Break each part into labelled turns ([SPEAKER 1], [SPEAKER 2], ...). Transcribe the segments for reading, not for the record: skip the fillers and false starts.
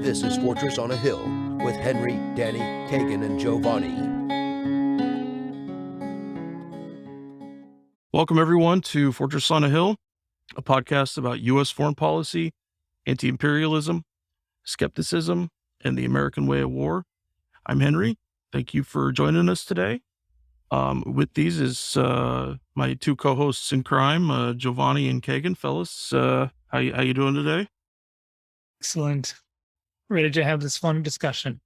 [SPEAKER 1] This is Fortress on a Hill with Henry, Danny, Kagan, and Giovanni.
[SPEAKER 2] Welcome, everyone, to Fortress on a Hill, a podcast about U.S. foreign policy, anti-imperialism, skepticism, and the American way of war. I'm Henry. Thank you for joining us today. With these is my two co-hosts in crime, Giovanni and Kagan. Fellas, how you doing today?
[SPEAKER 3] Excellent. Ready to have this fun discussion.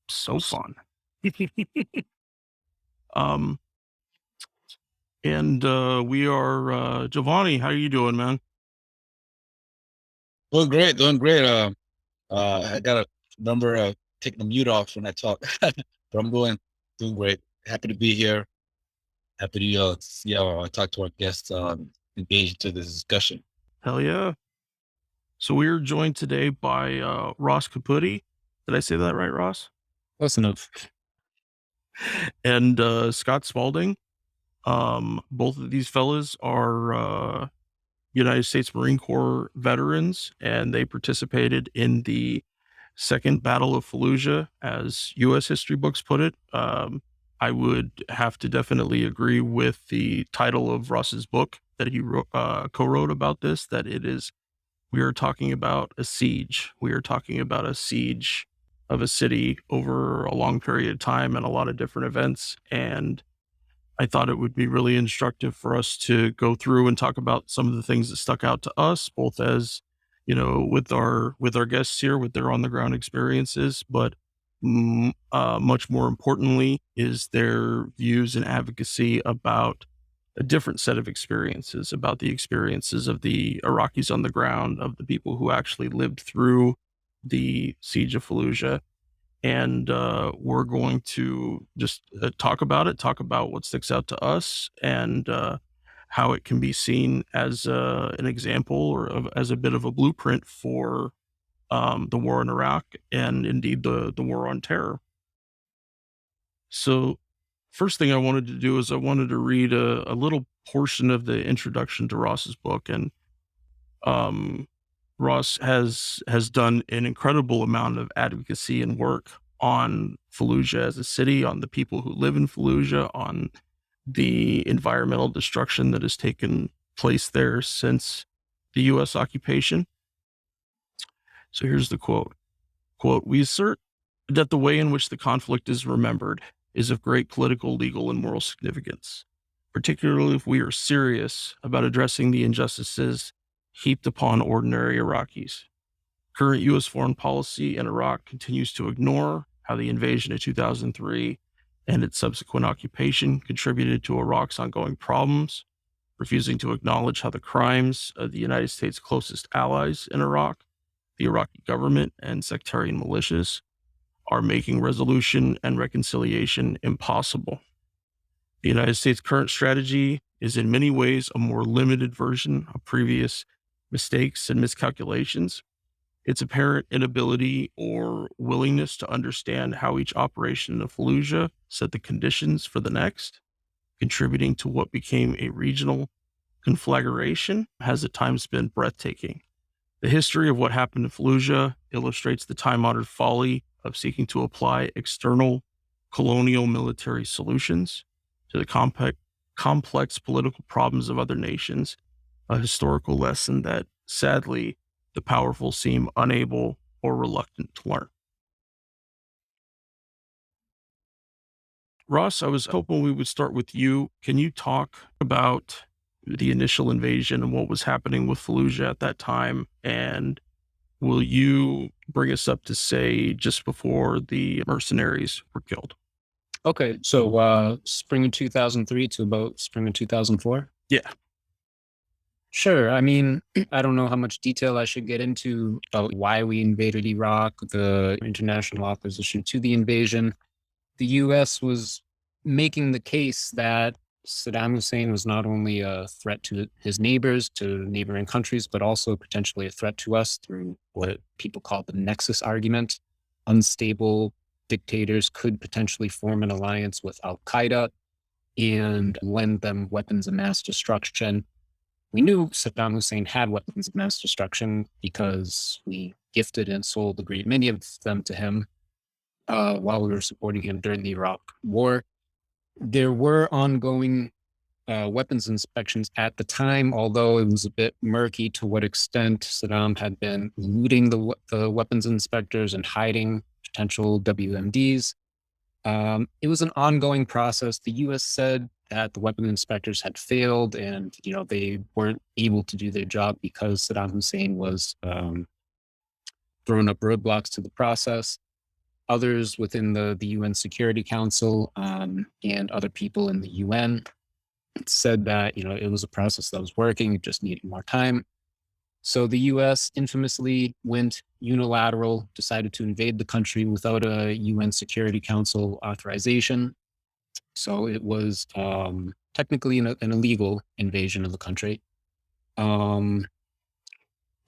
[SPEAKER 2] So fun. And we are Giovanni. How are you doing, man?
[SPEAKER 4] Doing great. I got a number of taking the mute off when I talk, but I'm doing great. Happy to be here. Happy to see how I talk to our guests, engage into this discussion.
[SPEAKER 2] Hell yeah. So we are joined today by Ross Caputi. Did I say that right, Ross?
[SPEAKER 5] Close enough.
[SPEAKER 2] And Scott Spaulding. Both of these fellas are United States Marine Corps veterans, and they participated in the Second Battle of Fallujah, as U.S. history books put it. I would have to definitely agree with the title of Ross's book that he co-wrote about this, that we are talking about a siege. We are talking about a siege of a city over a long period of time and a lot of different events. And I thought it would be really instructive for us to go through and talk about some of the things that stuck out to us, both as, with our guests here, with their on the ground experiences, but much more importantly is their views and advocacy about a different set of experiences, about the experiences of the Iraqis on the ground, of the people who actually lived through the siege of Fallujah. And we're going to just talk about what sticks out to us, and how it can be seen as an example or as a bit of a blueprint for the war in Iraq and indeed the war on terror. So first thing I wanted to do is I wanted to read a little portion of the introduction to Ross's book. And Ross has done an incredible amount of advocacy and work on Fallujah as a city, on the people who live in Fallujah, on the environmental destruction that has taken place there since the U.S. occupation. So here's the quote. Quote, "We assert that the way in which the conflict is remembered is of great political, legal, and moral significance, particularly if we are serious about addressing the injustices heaped upon ordinary Iraqis. Current U.S. foreign policy in Iraq continues to ignore how the invasion of 2003 and its subsequent occupation contributed to Iraq's ongoing problems, refusing to acknowledge how the crimes of the United States' closest allies in Iraq, the Iraqi government and sectarian militias, are making resolution and reconciliation impossible. The United States' current strategy is in many ways a more limited version of previous mistakes and miscalculations. Its apparent inability or willingness to understand how each operation in Fallujah set the conditions for the next, contributing to what became a regional conflagration, has at times been breathtaking. The history of what happened in Fallujah illustrates the time-honored folly of seeking to apply external colonial military solutions to the complex political problems of other nations, a historical lesson that, sadly, the powerful seem unable or reluctant to learn." Ross, I was hoping we would start with you. Can you talk about the initial invasion and what was happening with Fallujah at that time? And will you bring us up to, say, just before the mercenaries were killed?
[SPEAKER 5] Okay, so spring of 2003 to about spring of 2004?
[SPEAKER 2] Yeah.
[SPEAKER 5] Sure. I mean, I don't know how much detail I should get into about why we invaded Iraq, the international opposition to the invasion. The U.S. was making the case that Saddam Hussein was not only a threat to his neighbors, to neighboring countries, but also potentially a threat to us through what people call the nexus argument. Unstable dictators could potentially form an alliance with Al-Qaeda and lend them weapons of mass destruction. We knew Saddam Hussein had weapons of mass destruction because we gifted and sold a great many of them to him while we were supporting him during the Iraq War. There were ongoing weapons inspections at the time, although it was a bit murky to what extent Saddam had been eluding the weapons inspectors and hiding potential WMDs. It was an ongoing process. The U.S. said that the weapon inspectors had failed and, they weren't able to do their job because Saddam Hussein was throwing up roadblocks to the process. Others within the UN Security Council and other people in the UN said that, it was a process that was working, it just needed more time. So the US infamously went unilateral, decided to invade the country without a UN Security Council authorization. So it was technically an illegal invasion of the country. We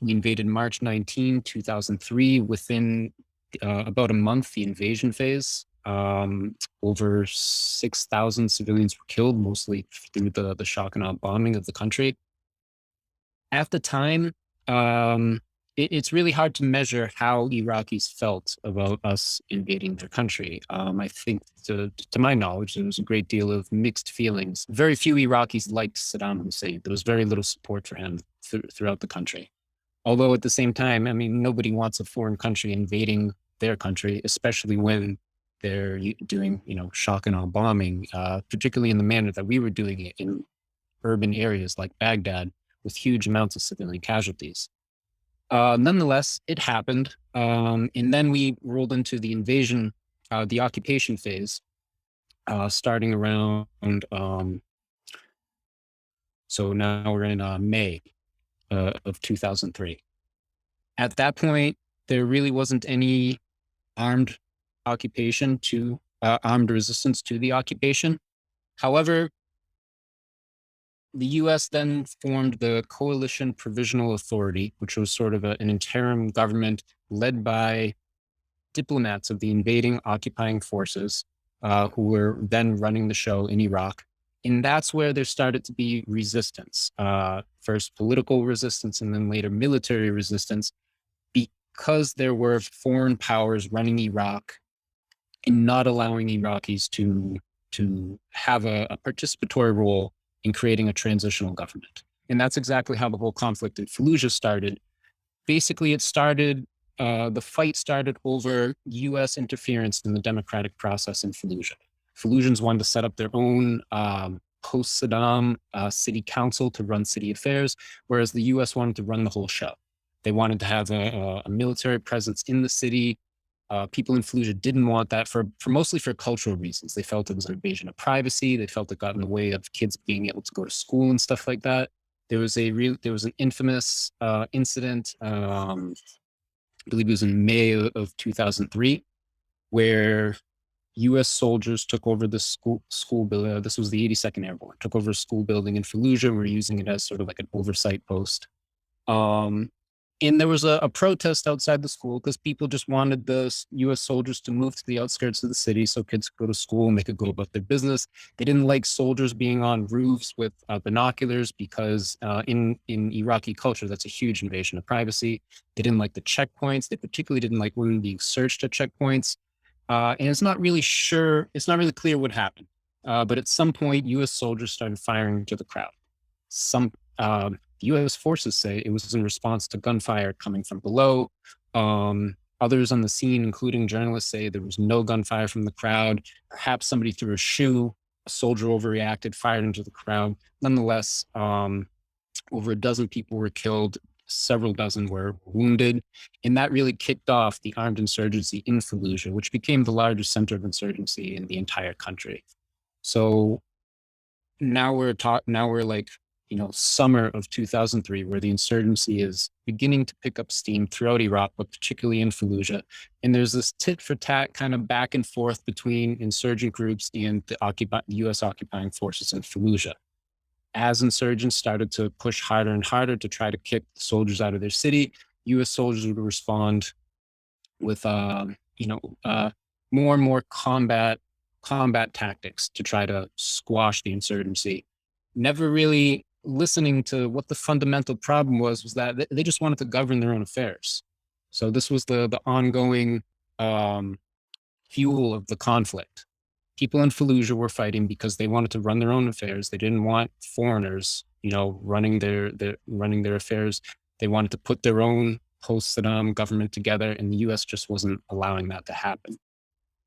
[SPEAKER 5] invaded March 19, 2003. Within about a month, the invasion phase, over 6,000 civilians were killed, mostly through the shock and awe bombing of the country. At the time, it's really hard to measure how Iraqis felt about us invading their country. I think, to my knowledge, there was a great deal of mixed feelings. Very few Iraqis liked Saddam Hussein. There was very little support for him throughout the country. Although at the same time, nobody wants a foreign country invading their country, especially when they're doing, shock and awe bombing, particularly in the manner that we were doing it in urban areas like Baghdad with huge amounts of civilian casualties. Nonetheless, it happened. And then we rolled into the invasion, the occupation phase, starting around, so now we're in May of 2003. At that point, there really wasn't any armed occupation armed resistance to the occupation. However, the U.S. then formed the Coalition Provisional Authority, which was sort of an interim government led by diplomats of the invading occupying forces who were then running the show in Iraq. And that's where there started to be resistance, first political resistance and then later military resistance, because there were foreign powers running Iraq and not allowing Iraqis to have a participatory role in creating a transitional government. And that's exactly how the whole conflict in Fallujah started. Basically, the fight started over U.S. interference in the democratic process in Fallujah. Fallujahans wanted to set up their own post-Saddam city council to run city affairs, whereas the U.S. wanted to run the whole show. They wanted to have a military presence in the city. People in Fallujah didn't want that for mostly for cultural reasons. They felt it was an invasion of privacy. They felt it got in the way of kids being able to go to school and stuff like that. There was an infamous incident, I believe it was in May of 2003, where U.S. soldiers took over the school building. This was the 82nd Airborne, took over a school building in Fallujah. We're using it as sort of like an oversight post. And there was a protest outside the school because people just wanted the U.S. soldiers to move to the outskirts of the city so kids could go to school and they could go about their business. They didn't like soldiers being on roofs with binoculars because in Iraqi culture, that's a huge invasion of privacy. They didn't like the checkpoints. They particularly didn't like women being searched at checkpoints. And it's not really clear what happened. But at some point, U.S. soldiers started firing into the crowd. U.S. forces say it was in response to gunfire coming from below. Others on the scene, including journalists, say there was no gunfire from the crowd. Perhaps somebody threw a shoe, a soldier overreacted, fired into the crowd. Nonetheless, over a dozen people were killed, several dozen were wounded, and that really kicked off the armed insurgency in Fallujah, which became the largest center of insurgency in the entire country. So now we're like, summer of 2003, where the insurgency is beginning to pick up steam throughout Iraq, but particularly in Fallujah. And there's this tit for tat kind of back and forth between insurgent groups and the U.S. occupying forces in Fallujah. As insurgents started to push harder and harder to try to kick the soldiers out of their city, U.S. soldiers would respond with, more and more combat tactics to try to squash the insurgency. Never really listening to what the fundamental problem was that they just wanted to govern their own affairs. So this was the ongoing fuel of the conflict. People in Fallujah were fighting because they wanted to run their own affairs. They didn't want foreigners, running their affairs. They wanted to put their own post-Saddam government together, and the U.S. just wasn't allowing that to happen.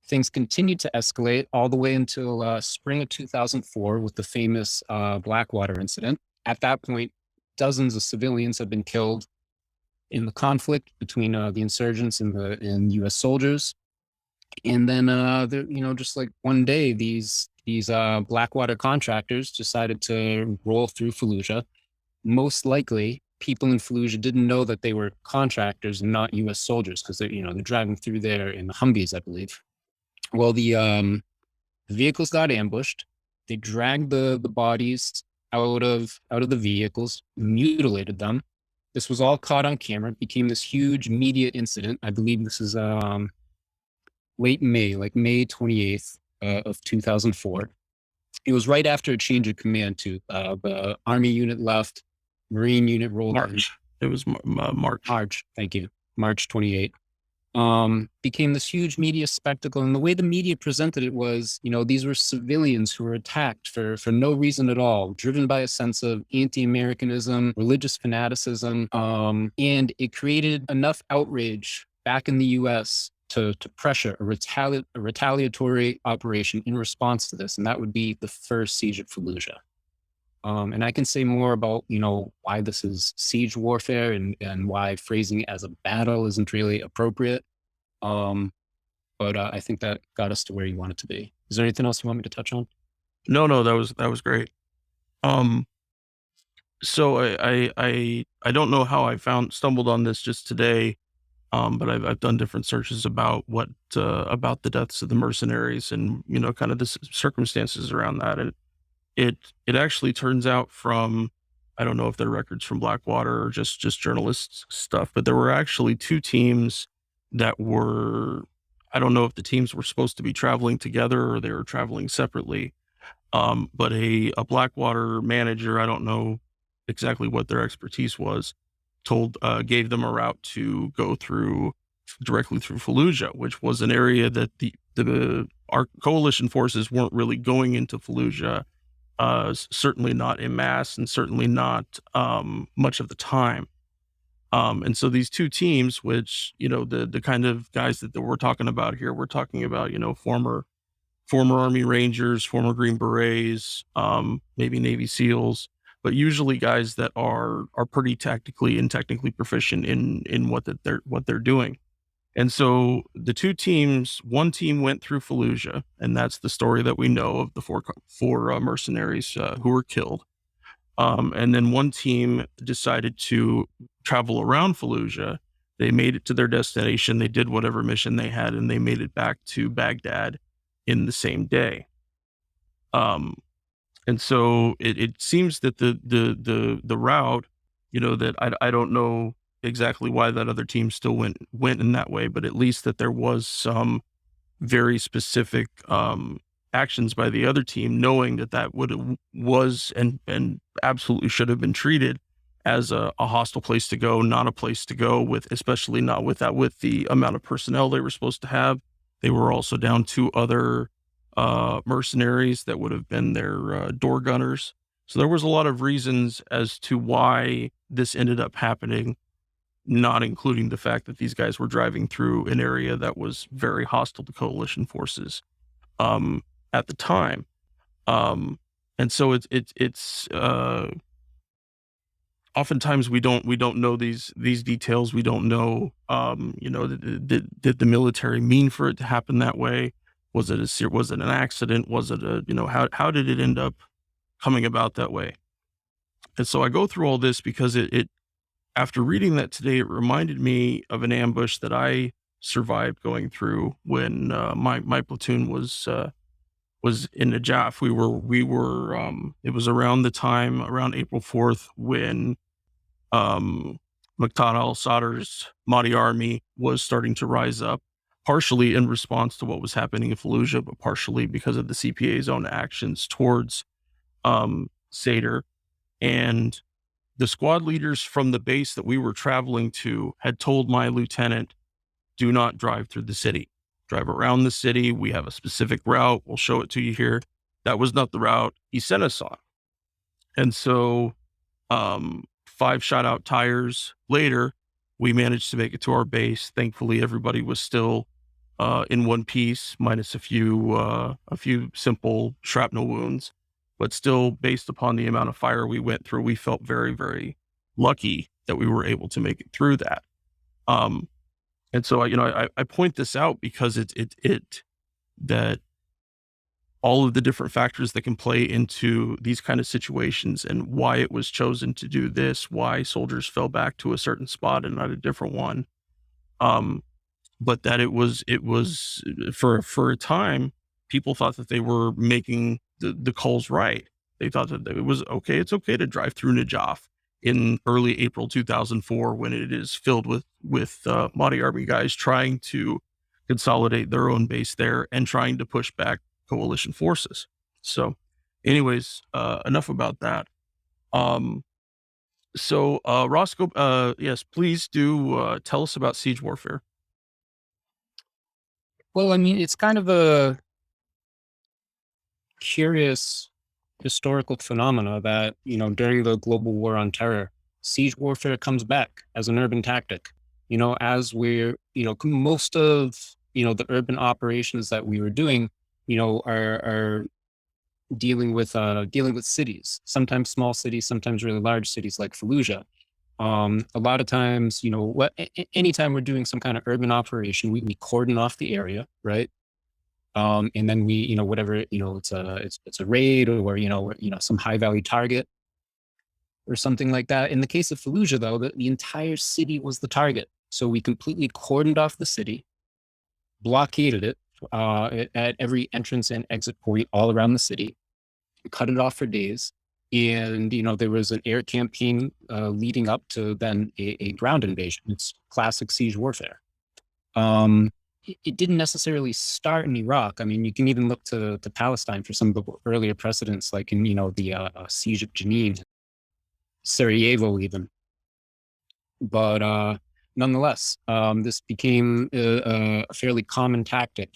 [SPEAKER 5] Things continued to escalate all the way until spring of 2004 with the famous Blackwater incident. At that point, dozens of civilians had been killed in the conflict between the insurgents and U.S. soldiers. And then, just like one day, these Blackwater contractors decided to roll through Fallujah. Most likely, people in Fallujah didn't know that they were contractors and not U.S. soldiers because they're driving through there in Humvees, I believe. Well, the vehicles got ambushed. They dragged the bodies out of the vehicles, mutilated them. This was all caught on camera. It became this huge media incident. I believe this is late May, like May 28th of 2004. It was right after a change of command too. The Army unit left, Marine unit rolled
[SPEAKER 2] March. It was March.
[SPEAKER 5] March, thank you. March 28th. Became this huge media spectacle. And the way the media presented it was, these were civilians who were attacked for no reason at all, driven by a sense of anti-Americanism, religious fanaticism. And it created enough outrage back in the US to pressure a retaliatory operation in response to this. And that would be the first siege of Fallujah. And I can say more about, why this is siege warfare and why phrasing it as a battle isn't really appropriate. But I think that got us to where you want it to be. Is there anything else you want me to touch on?
[SPEAKER 2] No, that was great. So I don't know how I stumbled on this just today. But I've done different searches about about the deaths of the mercenaries and, kind of the circumstances around that. And it actually turns out from, I don't know if they're records from Blackwater or just journalist stuff, but there were actually two teams that were, I don't know if the teams were supposed to be traveling together or they were traveling separately. But a Blackwater manager, I don't know exactly what their expertise was, gave them a route to go directly through Fallujah, which was an area that our coalition forces weren't really going into Fallujah, certainly not en masse and certainly not much of the time. And so these two teams, which, the kind of guys that we're talking about here, we're talking about, former Army Rangers, former Green Berets, maybe Navy SEALs, but usually guys that are pretty technically proficient in what they're doing. And so the two teams, one team went through Fallujah, and that's the story that we know of the four mercenaries who were killed. And then one team decided to travel around Fallujah. They made it to their destination. They did whatever mission they had, and they made it back to Baghdad in the same day. And so it seems that the route, that I don't know exactly why that other team still went in that way, but at least that there was some very specific actions by the other team, knowing that was and absolutely should have been treated as a hostile place to go, not a place to go especially not with the amount of personnel they were supposed to have. They were also down two other mercenaries that would have been their door gunners. So there was a lot of reasons as to why this ended up happening, not including the fact that these guys were driving through an area that was very hostile to coalition forces at the time. And so it's oftentimes we don't know these details. We don't know, did the military mean for it to happen that way? Was it an accident? Was it how did it end up coming about that way? And so I go through all this because it after reading that today, it reminded me of an ambush that I survived going through when my platoon was in Najaf. We were it was around April 4th when Muqtada al-Sadr's Mahdi army was starting to rise up, partially in response to what was happening in Fallujah, but partially because of the CPA's own actions towards Sadr. And the squad leaders from the base that we were traveling to had told my lieutenant, do not drive through the city. Drive around the city. We have a specific route. We'll show it to you here. That was not the route he sent us on. And so 5 shot out tires later, we managed to make it to our base. Thankfully, everybody was still in one piece, minus a few simple shrapnel wounds. But still, based upon the amount of fire we went through, we felt very, very lucky that we were able to make it through that. And so, I point this out because that all of the different factors that can play into these kind of situations and why it was chosen to do this, why soldiers fell back to a certain spot and not a different one. But that it was for a time, people thought that they were making the calls right. They thought that it was okay. It's okay to drive through Najaf in early April 2004 when it is filled with Mahdi Army guys trying to consolidate their own base there and trying to push back coalition forces. So anyways, enough about that. So Roscoe, yes, please do tell us about siege warfare.
[SPEAKER 5] Well, I mean, it's kind of a curious historical phenomena that, during the global war on terror, siege warfare comes back as an urban tactic. As we're, most of, the urban operations that we were doing, are dealing with cities, sometimes small cities, sometimes really large cities like Fallujah. A lot of times, anytime we're doing some kind of urban operation, we cordon off the area, right? And then we, whatever, it's a raid or some high value target or something like that. In the case of Fallujah, though, the entire city was the target. So we completely cordoned off the city, blockaded it at every entrance and exit point all around the city, cut it off for days. And, there was an air campaign leading up to then a ground invasion. It's classic siege warfare. It didn't necessarily start in Iraq. I mean, you can even look to Palestine for some of the earlier precedents, like in, the siege of Jenin, Sarajevo even. But nonetheless, this became a fairly common tactic.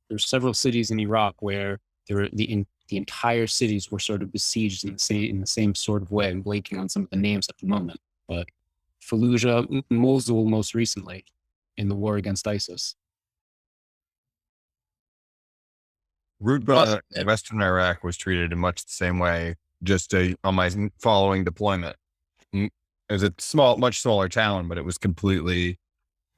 [SPEAKER 5] There's several cities in Iraq where the entire cities were sort of besieged in the same sort of way. I'm blanking on some of the names at the moment, but Fallujah, Mosul most recently in the war against ISIS.
[SPEAKER 6] Western Iraq was treated in much the same way, just on my following deployment. It was a much smaller town, but it was completely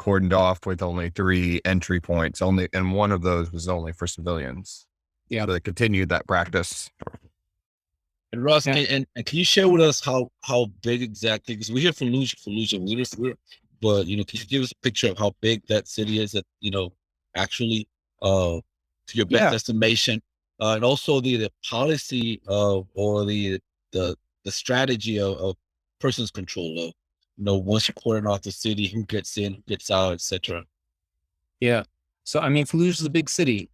[SPEAKER 6] cordoned off with only 3 entry points, and one of those was only for civilians.
[SPEAKER 5] Yeah.
[SPEAKER 6] So they continued that practice.
[SPEAKER 4] And Ross, and can you share with us how big exactly? Because we hear Fallujah, but can you give us a picture of how big that city is? That actually, to your best estimation, and also the policy of or the strategy of person's control of once you cordon off the city, who gets in, who gets out, etc.
[SPEAKER 5] Yeah. So I mean, Fallujah is a big city.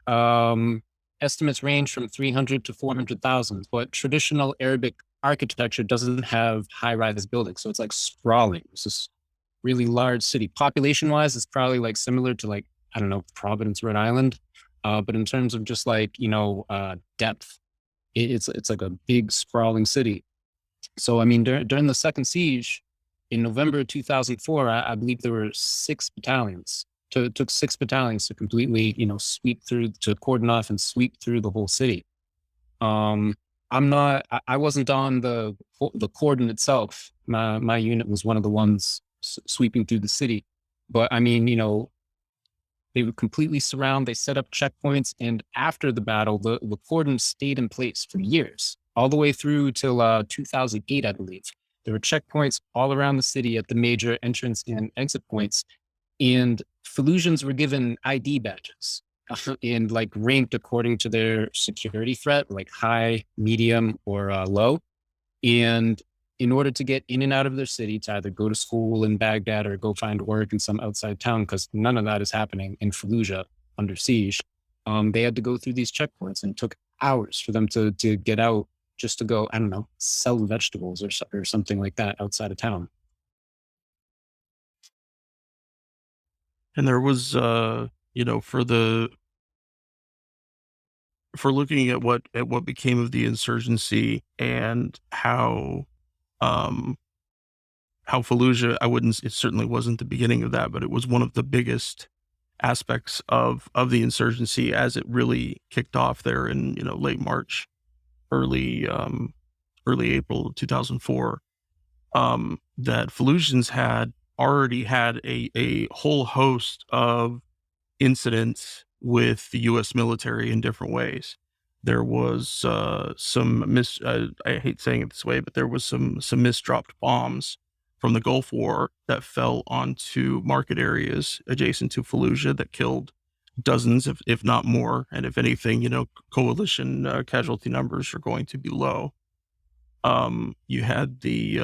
[SPEAKER 5] Estimates range from 300 to 400,000, but traditional Arabic architecture doesn't have high-rise buildings. So it's like sprawling. It's this really large city. Population-wise, it's probably like similar to like, I don't know, Providence, Rhode Island. But in terms of just like, depth, it's like a big sprawling city. So, I mean, during the second siege in November 2004, I believe there were 6 battalions. It took 6 battalions to completely, sweep through, to cordon off and sweep through the whole city. I wasn't on the cordon itself. My unit was one of the ones sweeping through the city. But I mean, they would completely surround, they set up checkpoints. And after the battle, the cordon stayed in place for years, all the way through till 2008, I believe. There were checkpoints all around the city at the major entrance and exit points. And Fallujans were given ID badges and like ranked according to their security threat, like high, medium, or low. And in order to get in and out of their city, to either go to school in Baghdad or go find work in some outside town, because none of that is happening in Fallujah under siege, they had to go through these checkpoints, and it took hours for them to get out just to go, I don't know, sell vegetables or something like that outside of town.
[SPEAKER 2] And there was, for looking at what became of the insurgency and how Fallujah, it certainly wasn't the beginning of that, but it was one of the biggest aspects of the insurgency as it really kicked off there in, late March, early April 2004. That Fallujahans had already had a whole host of incidents with the U.S. military in different ways. There was some I hate saying it this way, but there was some misdropped bombs from the Gulf War that fell onto market areas adjacent to Fallujah that killed dozens, if not more. And if anything, coalition casualty numbers are going to be low. You had the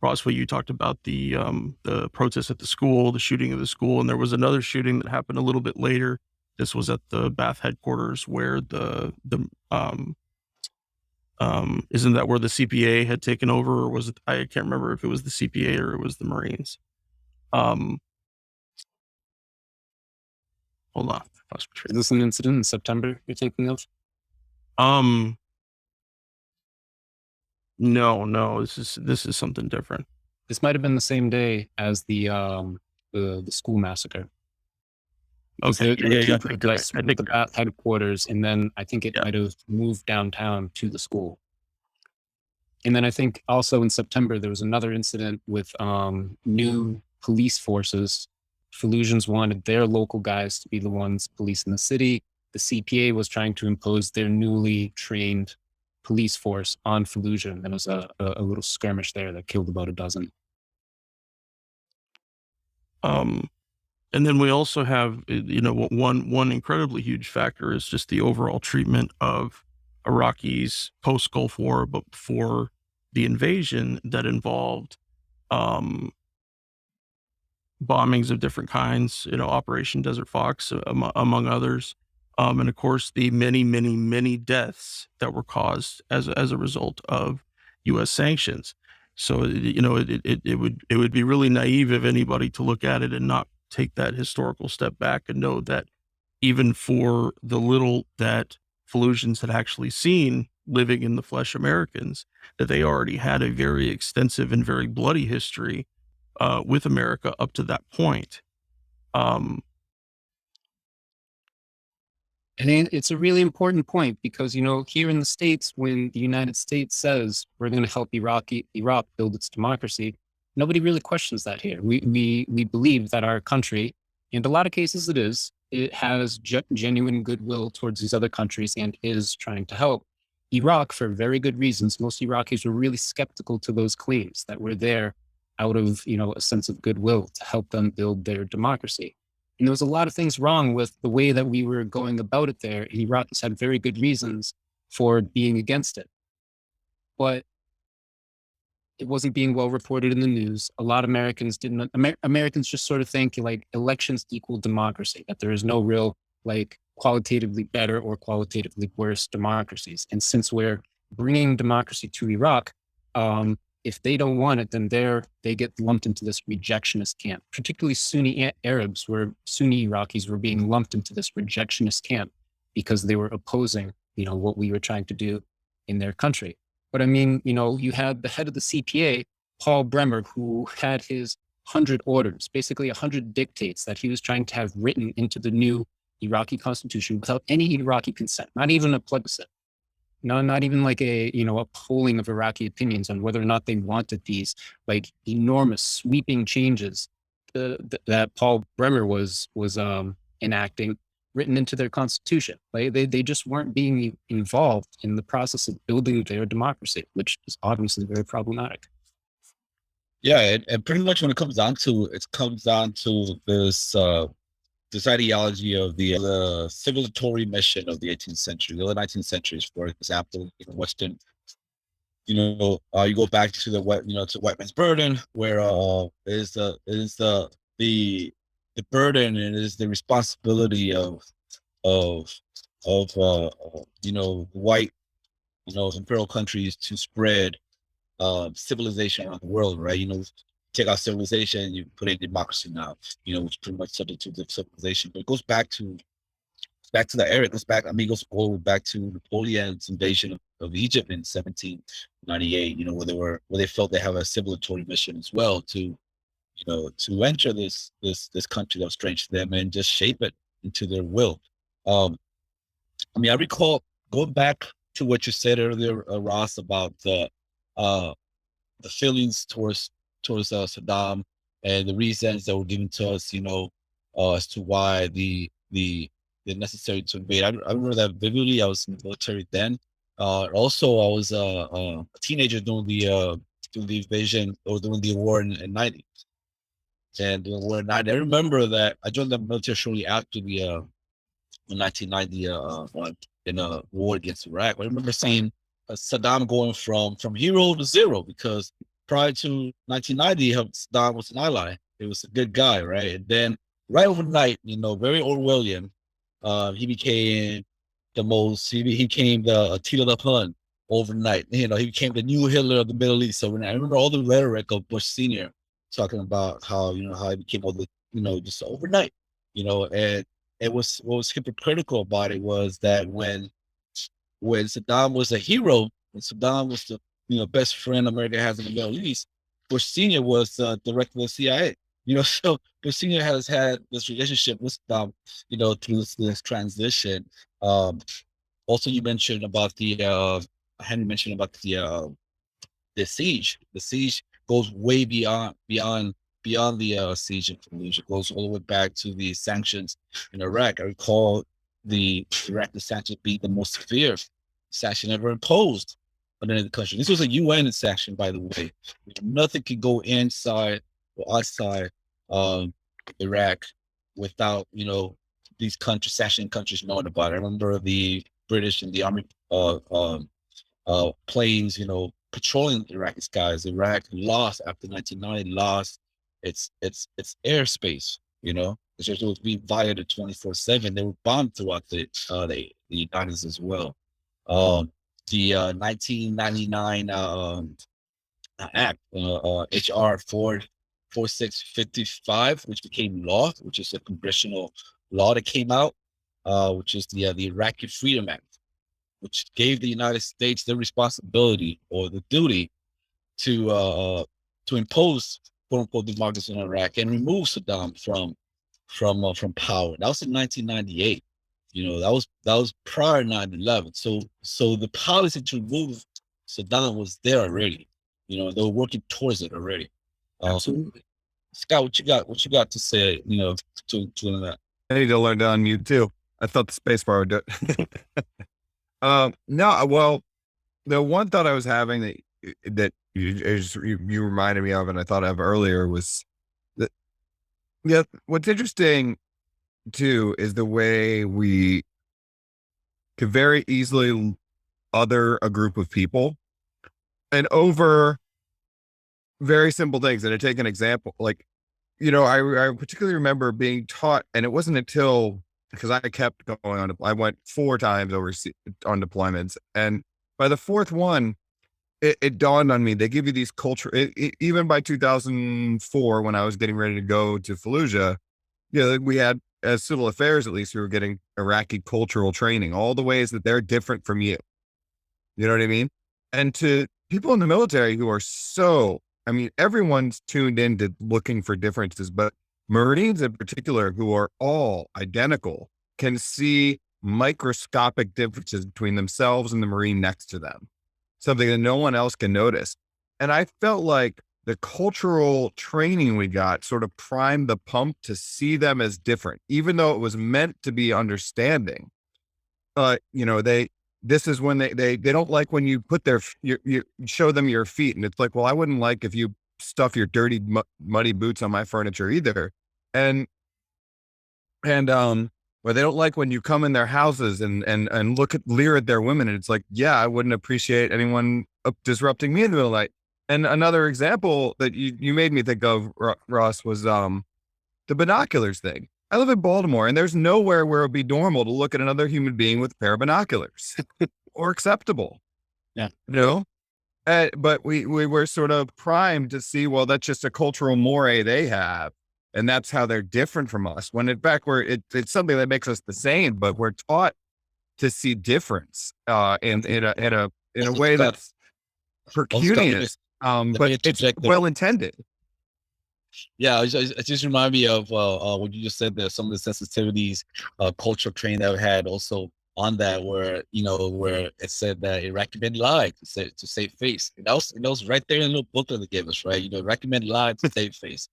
[SPEAKER 2] Roswell, you talked about the protests at the school, the shooting of the school, and there was another shooting that happened a little bit later. This was at the Bath headquarters where isn't that where the CPA had taken over, or was it? I can't remember if it was the CPA or it was the Marines. Hold on.
[SPEAKER 5] Is this an incident in September you're thinking of?
[SPEAKER 2] No, this is something different.
[SPEAKER 5] This might have been the same day as the school massacre.
[SPEAKER 2] Okay,
[SPEAKER 5] I think the Bath headquarters, and then I think it might have moved downtown to the school. And then I think also in September there was another incident with new police forces. Fallujahans wanted their local guys to be the ones policing the city. The CPA was trying to impose their newly trained police force on Fallujah, and there was a little skirmish there that killed about a dozen.
[SPEAKER 2] And then we also have, one incredibly huge factor is just the overall treatment of Iraqis post Gulf War, but before the invasion, that involved bombings of different kinds, Operation Desert Fox, among others. And of course, the many deaths that were caused as a result of U.S. sanctions. So, it would be really naive of anybody to look at it and not take that historical step back and know that even for the little that Fallujahans had actually seen living in the flesh Americans, that they already had a very extensive and very bloody history with America up to that point.
[SPEAKER 5] And it's a really important point because, here in the States, when the United States says we're going to help Iraq build its democracy, nobody really questions that here. We believe that our country, in a lot of cases it has genuine goodwill towards these other countries and is trying to help. Iraq, for very good reasons, most Iraqis were really skeptical to those claims that we're there out of, a sense of goodwill to help them build their democracy. And there was a lot of things wrong with the way that we were going about it there. And Iraqis had very good reasons for being against it. But it wasn't being well reported in the news. A lot of Americans didn't. Americans just sort of think like elections equal democracy, that there is no real like qualitatively better or qualitatively worse democracies. And since we're bringing democracy to Iraq, if they don't want it, then they get lumped into this rejectionist camp. Particularly Sunni Arabs, Sunni Iraqis were being lumped into this rejectionist camp because they were opposing, what we were trying to do in their country. But I mean, you had the head of the CPA, Paul Bremer, who had his 100 orders, basically 100 dictates that he was trying to have written into the new Iraqi constitution without any Iraqi consent, not even a plebiscite. No, not even like a polling of Iraqi opinions on whether or not they wanted these like enormous sweeping changes that Paul Bremer was enacting, written into their constitution. Like they just weren't being involved in the process of building their democracy, which is obviously very problematic.
[SPEAKER 4] Yeah, and pretty much when it comes down to this ideology of the civilizatory mission of the 18th century, the early 19th centuries, for example, Western, you go back to the white man's burden, where is the burden and is the responsibility of of white imperial countries to spread civilization around the world, right? Take our civilization, you put in democracy now, which pretty much substitute the civilization. But it goes back to the era. It goes back, it goes all the way back to Napoleon's invasion of Egypt in 1798, where they felt they have a civilizatory mission as well to enter this country that was strange to them and just shape it into their will. I recall going back to what you said earlier, Ross, about the feelings towards Saddam and the reasons that were given to us, as to why the necessary to invade. I remember that vividly. I was in the military then. Also, I was a teenager during the invasion or during the war in 90. And during the war in 90, I remember that I joined the military shortly after the 1990 in a war against Iraq. I remember seeing Saddam going from hero to zero, because prior to 1990, Saddam was an ally. He was a good guy, right? And then right overnight, very Orwellian, he became he became the Attila the Hun overnight. He became the new Hitler of the Middle East. So when I remember all the rhetoric of Bush Sr. talking about how he became all the just overnight, and what was hypocritical about it was that when Saddam was a hero, when Saddam was the best friend America has in the Middle East, Bush Sr. was director of the CIA. So Bush Sr. has had this relationship with Saddam, through this transition. Also, you mentioned about Henry mentioned about the siege. The siege goes way beyond the siege in Fallujah. It goes all the way back to the sanctions in Iraq. I recall the Iraqi sanctions being the most severe sanction ever imposed on any of the country. This was a UN sanction, by the way. Nothing could go inside or outside Iraq without these sanctioned countries knowing about it. I remember the British and the Army planes, patrolling Iraqi skies. Iraq lost after 1990, lost its airspace. It's just, it was being violated 24/7. They were bombed throughout the 90s as well. The 1999 Act, HR 4655, which became law, which is a congressional law that came out, which is the Iraqi Freedom Act, which gave the United States the responsibility or the duty to impose quote unquote democracy in Iraq and remove Saddam from power. That was in 1998. That was prior 9/11. So the policy to remove Saddam was there already. They were working towards it already. Absolutely. Scott, what you got to say, to that?
[SPEAKER 6] I need to learn to unmute too. I thought the space bar would do it. No, well, the one thought I was having that you reminded me of, and I thought of earlier, was that, what's interesting too is the way we could very easily other a group of people and over very simple things. And I take an example, like, I particularly remember being taught, and it wasn't until, because I kept going on, I went 4 times overseas on deployments, and by the 4th one, it dawned on me, they give you these even by 2004, when I was getting ready to go to Fallujah, we had, as civil affairs, at least, we were getting Iraqi cultural training, all the ways that they're different from you. You know what I mean? And to people in the military who are everyone's tuned into looking for differences, but Marines in particular, who are all identical, can see microscopic differences between themselves and the Marine next to them, something that no one else can notice. And I felt like the cultural training we got sort of primed the pump to see them as different, even though it was meant to be understanding. This is when they don't like when you put you show them your feet, and it's like, well, I wouldn't like if you stuff your dirty, muddy boots on my furniture either. And where they don't like when you come in their houses and leer at their women, and it's like, yeah, I wouldn't appreciate anyone disrupting me in the middle of the night. And another example that you made me think of, Ross, was the binoculars thing. I live in Baltimore, and there's nowhere where it would be normal to look at another human being with a pair of binoculars or acceptable.
[SPEAKER 4] Yeah.
[SPEAKER 6] You know? But we were sort of primed to see, well, that's just a cultural mores they have. And that's how they're different from us. When in fact, it's something that makes us the same, but we're taught to see difference in a way that's precunious, but it's
[SPEAKER 4] interject there.
[SPEAKER 6] well intended.
[SPEAKER 4] Yeah, it just remind me of what you just said there. Some of the sensitivities, cultural training that we had also on that, where where it said that Iraqi men lied to save face. And that was right there in the little booklet they gave us, right? Iraqi men lied to save face.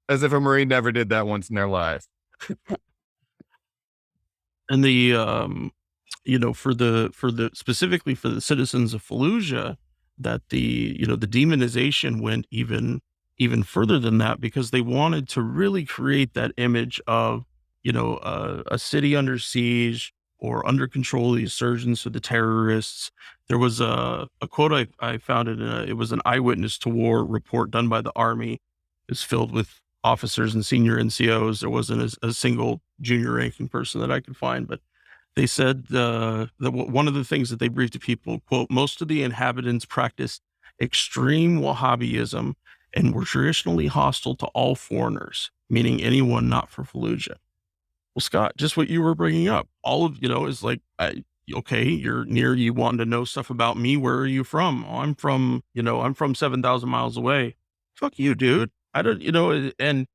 [SPEAKER 6] As if a Marine never did that once in their life.
[SPEAKER 2] And the for the specifically for the citizens of Fallujah, that the demonization went even further than that, because they wanted to really create that image of a city under siege or under control of the insurgents or the terrorists. There was a quote I found it was an eyewitness to war report done by the Army. It's filled with officers and senior NCOs. There wasn't a single junior ranking person that I could find, but they said that one of the things that they briefed to people, quote, most of the inhabitants practiced extreme Wahhabism and were traditionally hostile to all foreigners, meaning anyone not from Fallujah. Well, Scott, just what you were bringing up, all of, is like, okay, you're near, you wanting to know stuff about me. Where are you from? Oh, I'm from 7,000 miles away. Fuck you, dude. I don't, and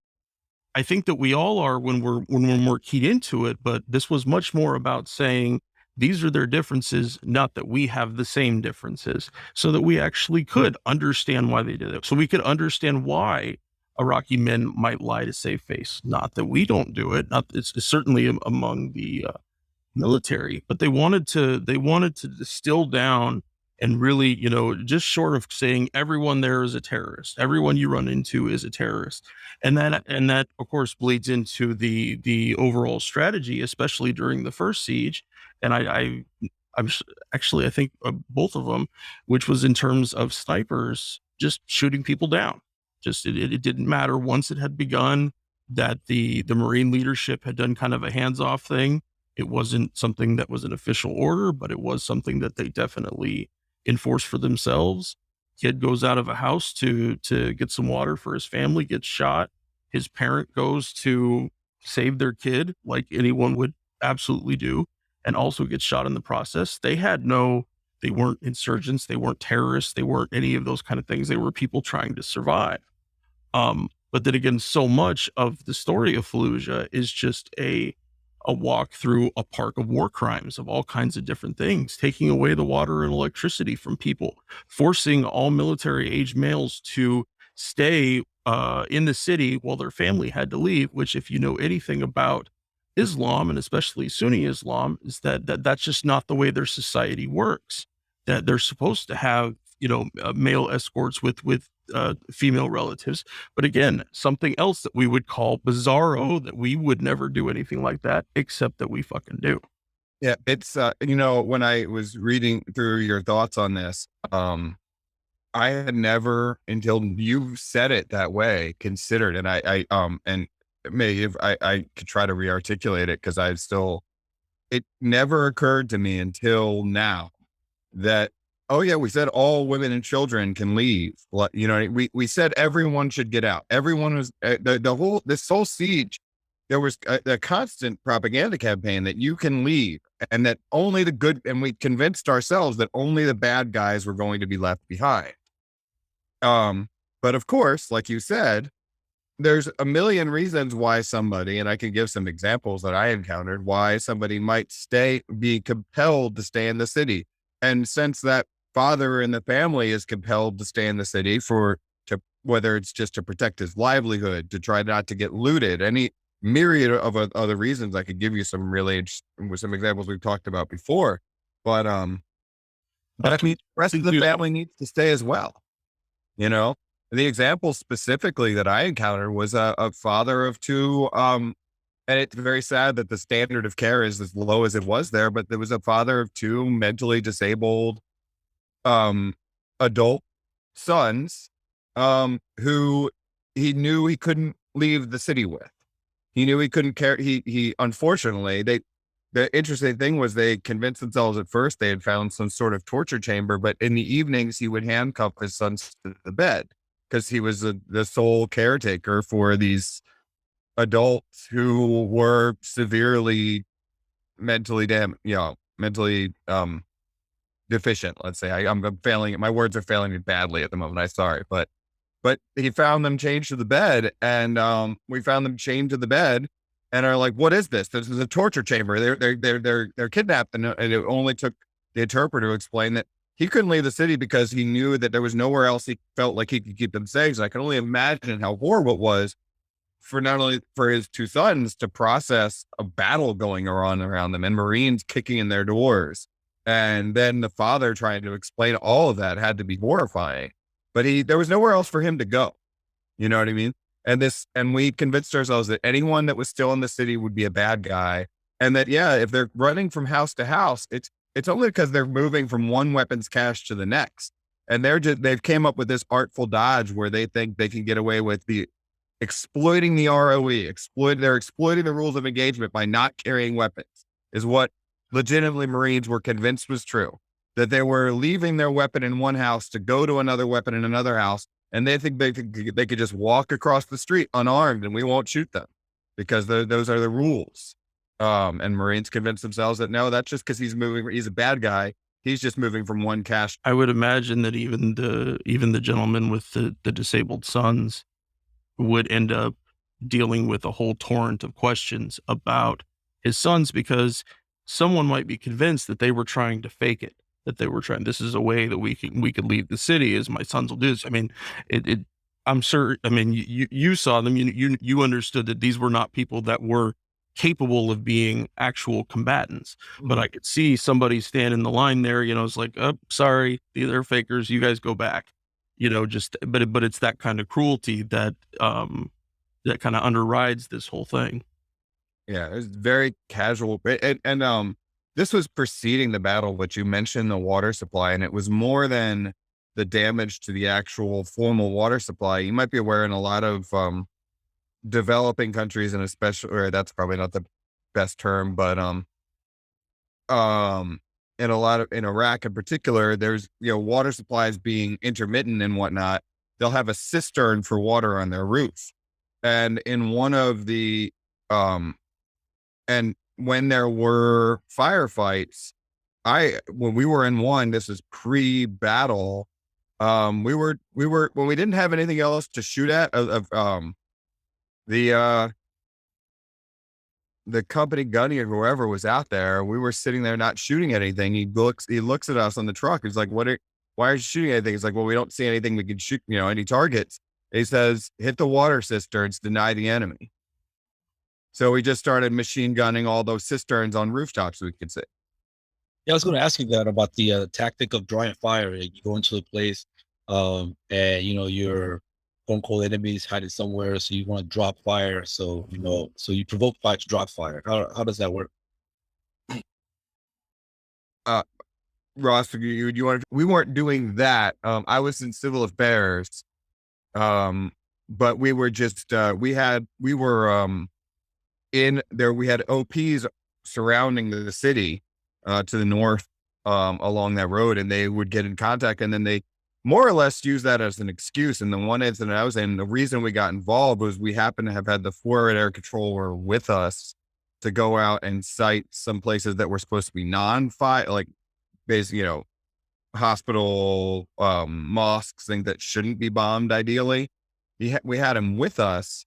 [SPEAKER 2] I think that we all are when we're more keyed into it, but this was much more about saying these are their differences, not that we have the same differences, so that we actually could understand why they did it. So we could understand why Iraqi men might lie to save face. Not that we don't do it. Not it's certainly among the military, but they wanted to distill down and really, just short of saying everyone there is a terrorist, everyone you run into is a terrorist. And that of course bleeds into the overall strategy, especially during the first siege. And I think both of them, which was in terms of snipers, just shooting people down. Just, it didn't matter once it had begun that the Marine leadership had done kind of a hands-off thing. It wasn't something that was an official order, but it was something that they definitely enforced for themselves. Kid goes out of a house to get some water for his family, gets shot. His parent goes to save their kid, like anyone would absolutely do, and also gets shot in the process. They weren't insurgents, they weren't terrorists, they weren't any of those kind of things. They were people trying to survive. But then again, so much of the story of Fallujah is just a walk through a park of war crimes of all kinds of different things, taking away the water and electricity from people, forcing all military-aged males to stay in the city while their family had to leave, which, if you know anything about Islam, and especially Sunni Islam, is that's just not the way their society works. That they're supposed to have, male escorts with female relatives. But again, something else that we would call bizarro, that we would never do anything like that, except that we fucking do.
[SPEAKER 6] Yeah, it's when I was reading through your thoughts on this, I had never, until you said it that way, considered, and I maybe I could try to re-articulate it, because it never occurred to me until now that, oh yeah, we said all women and children can leave. We said everyone should get out. Everyone was this whole siege. There was a constant propaganda campaign that you can leave, and that only the good, and we convinced ourselves that only the bad guys were going to be left behind. But of course, like you said, there's a million reasons why somebody, and I can give some examples that I encountered, why somebody might be compelled to stay in the city. And since that father in the family is compelled to stay in the city whether it's just to protect his livelihood, to try not to get looted, any myriad of other reasons, I could give you some examples we've talked about before. But I mean, the rest of the family needs to stay as well. The example specifically that I encountered was a father of two, and it's very sad that the standard of care is as low as it was there, but there was a father of two mentally disabled adult sons, who he knew he couldn't leave the city with. He knew he couldn't carry. He unfortunately, the interesting thing was they convinced themselves at first they had found some sort of torture chamber, but in the evenings he would handcuff his sons to the bed because he was the sole caretaker for these adults who were severely mentally deficient. Let's say I'm failing. My words are failing me badly at the moment. I'm sorry, but he found them chained to the bed, and we found them chained to the bed, and are like, "What is this? This is a torture chamber. They're kidnapped." And it only took the interpreter to explain that he couldn't leave the city because he knew that there was nowhere else he felt like he could keep them safe. So I can only imagine how horrible it was for not only for his two sons to process a battle going on around them and Marines kicking in their doors, and then the father trying to explain all of that had to be horrifying. But there was nowhere else for him to go. You know what I mean? And we convinced ourselves that anyone that was still in the city would be a bad guy. And that, yeah, if they're running from house to house, it's only because they're moving from one weapons cache to the next. And they've came up with this artful dodge where they think they can get away with exploiting the ROE, they're exploiting the rules of engagement by not carrying weapons, is what legitimately Marines were convinced was true. That they were leaving their weapon in one house to go to another weapon in another house, and they think they could just walk across the street unarmed and we won't shoot them because those are the rules. And Marines convinced themselves that no, that's just because he's a bad guy. He's just moving from one cache.
[SPEAKER 2] I would imagine that even the gentleman with the disabled sons would end up dealing with a whole torrent of questions about his sons, because someone might be convinced that they were trying to fake it, that they were trying, this is a way that we could leave the city, as my sons will do this. I mean, I'm sure, I mean, you saw them, you understood that these were not people that were capable of being actual combatants, but I could see somebody stand in the line there, it's like, oh, sorry, they're fakers, you guys go back, but it's that kind of cruelty that kind of underrides this whole thing.
[SPEAKER 6] Yeah, it was very casual. And this was preceding the battle, but you mentioned the water supply, and it was more than the damage to the actual formal water supply. You might be aware in a lot of developing countries, and especially, or that's probably not the best term, but in Iraq in particular, there's water supplies being intermittent and whatnot. They'll have a cistern for water on their roof, and in one of the and when there were firefights, when we were in one, this is pre-battle. We were when we didn't have anything else to shoot at. The company gunny or whoever was out there, we were sitting there not shooting at anything. He looks at us on the truck. He's like, why are you shooting at anything? He's like, well, we don't see anything we can shoot, any targets. He says, hit the water cisterns, deny the enemy. So we just started machine gunning all those cisterns on rooftops we could see.
[SPEAKER 4] Yeah, I was going to ask you that about the tactic of drawing fire. You go into a place, and your quote unquote enemies hiding somewhere, so you want to drop fire. So so you provoke fire to drop fire. How does that work?
[SPEAKER 6] Ross, we weren't doing that. I was in civil affairs, but we were just we had OPs surrounding the city to the north along that road, and they would get in contact, and then they more or less use that as an excuse. And the one incident I was in, the reason we got involved was we happened to have had the forward air controller with us to go out and site some places that were supposed to be non-fire, like basically, hospital, mosques, things that shouldn't be bombed ideally. We had him with us,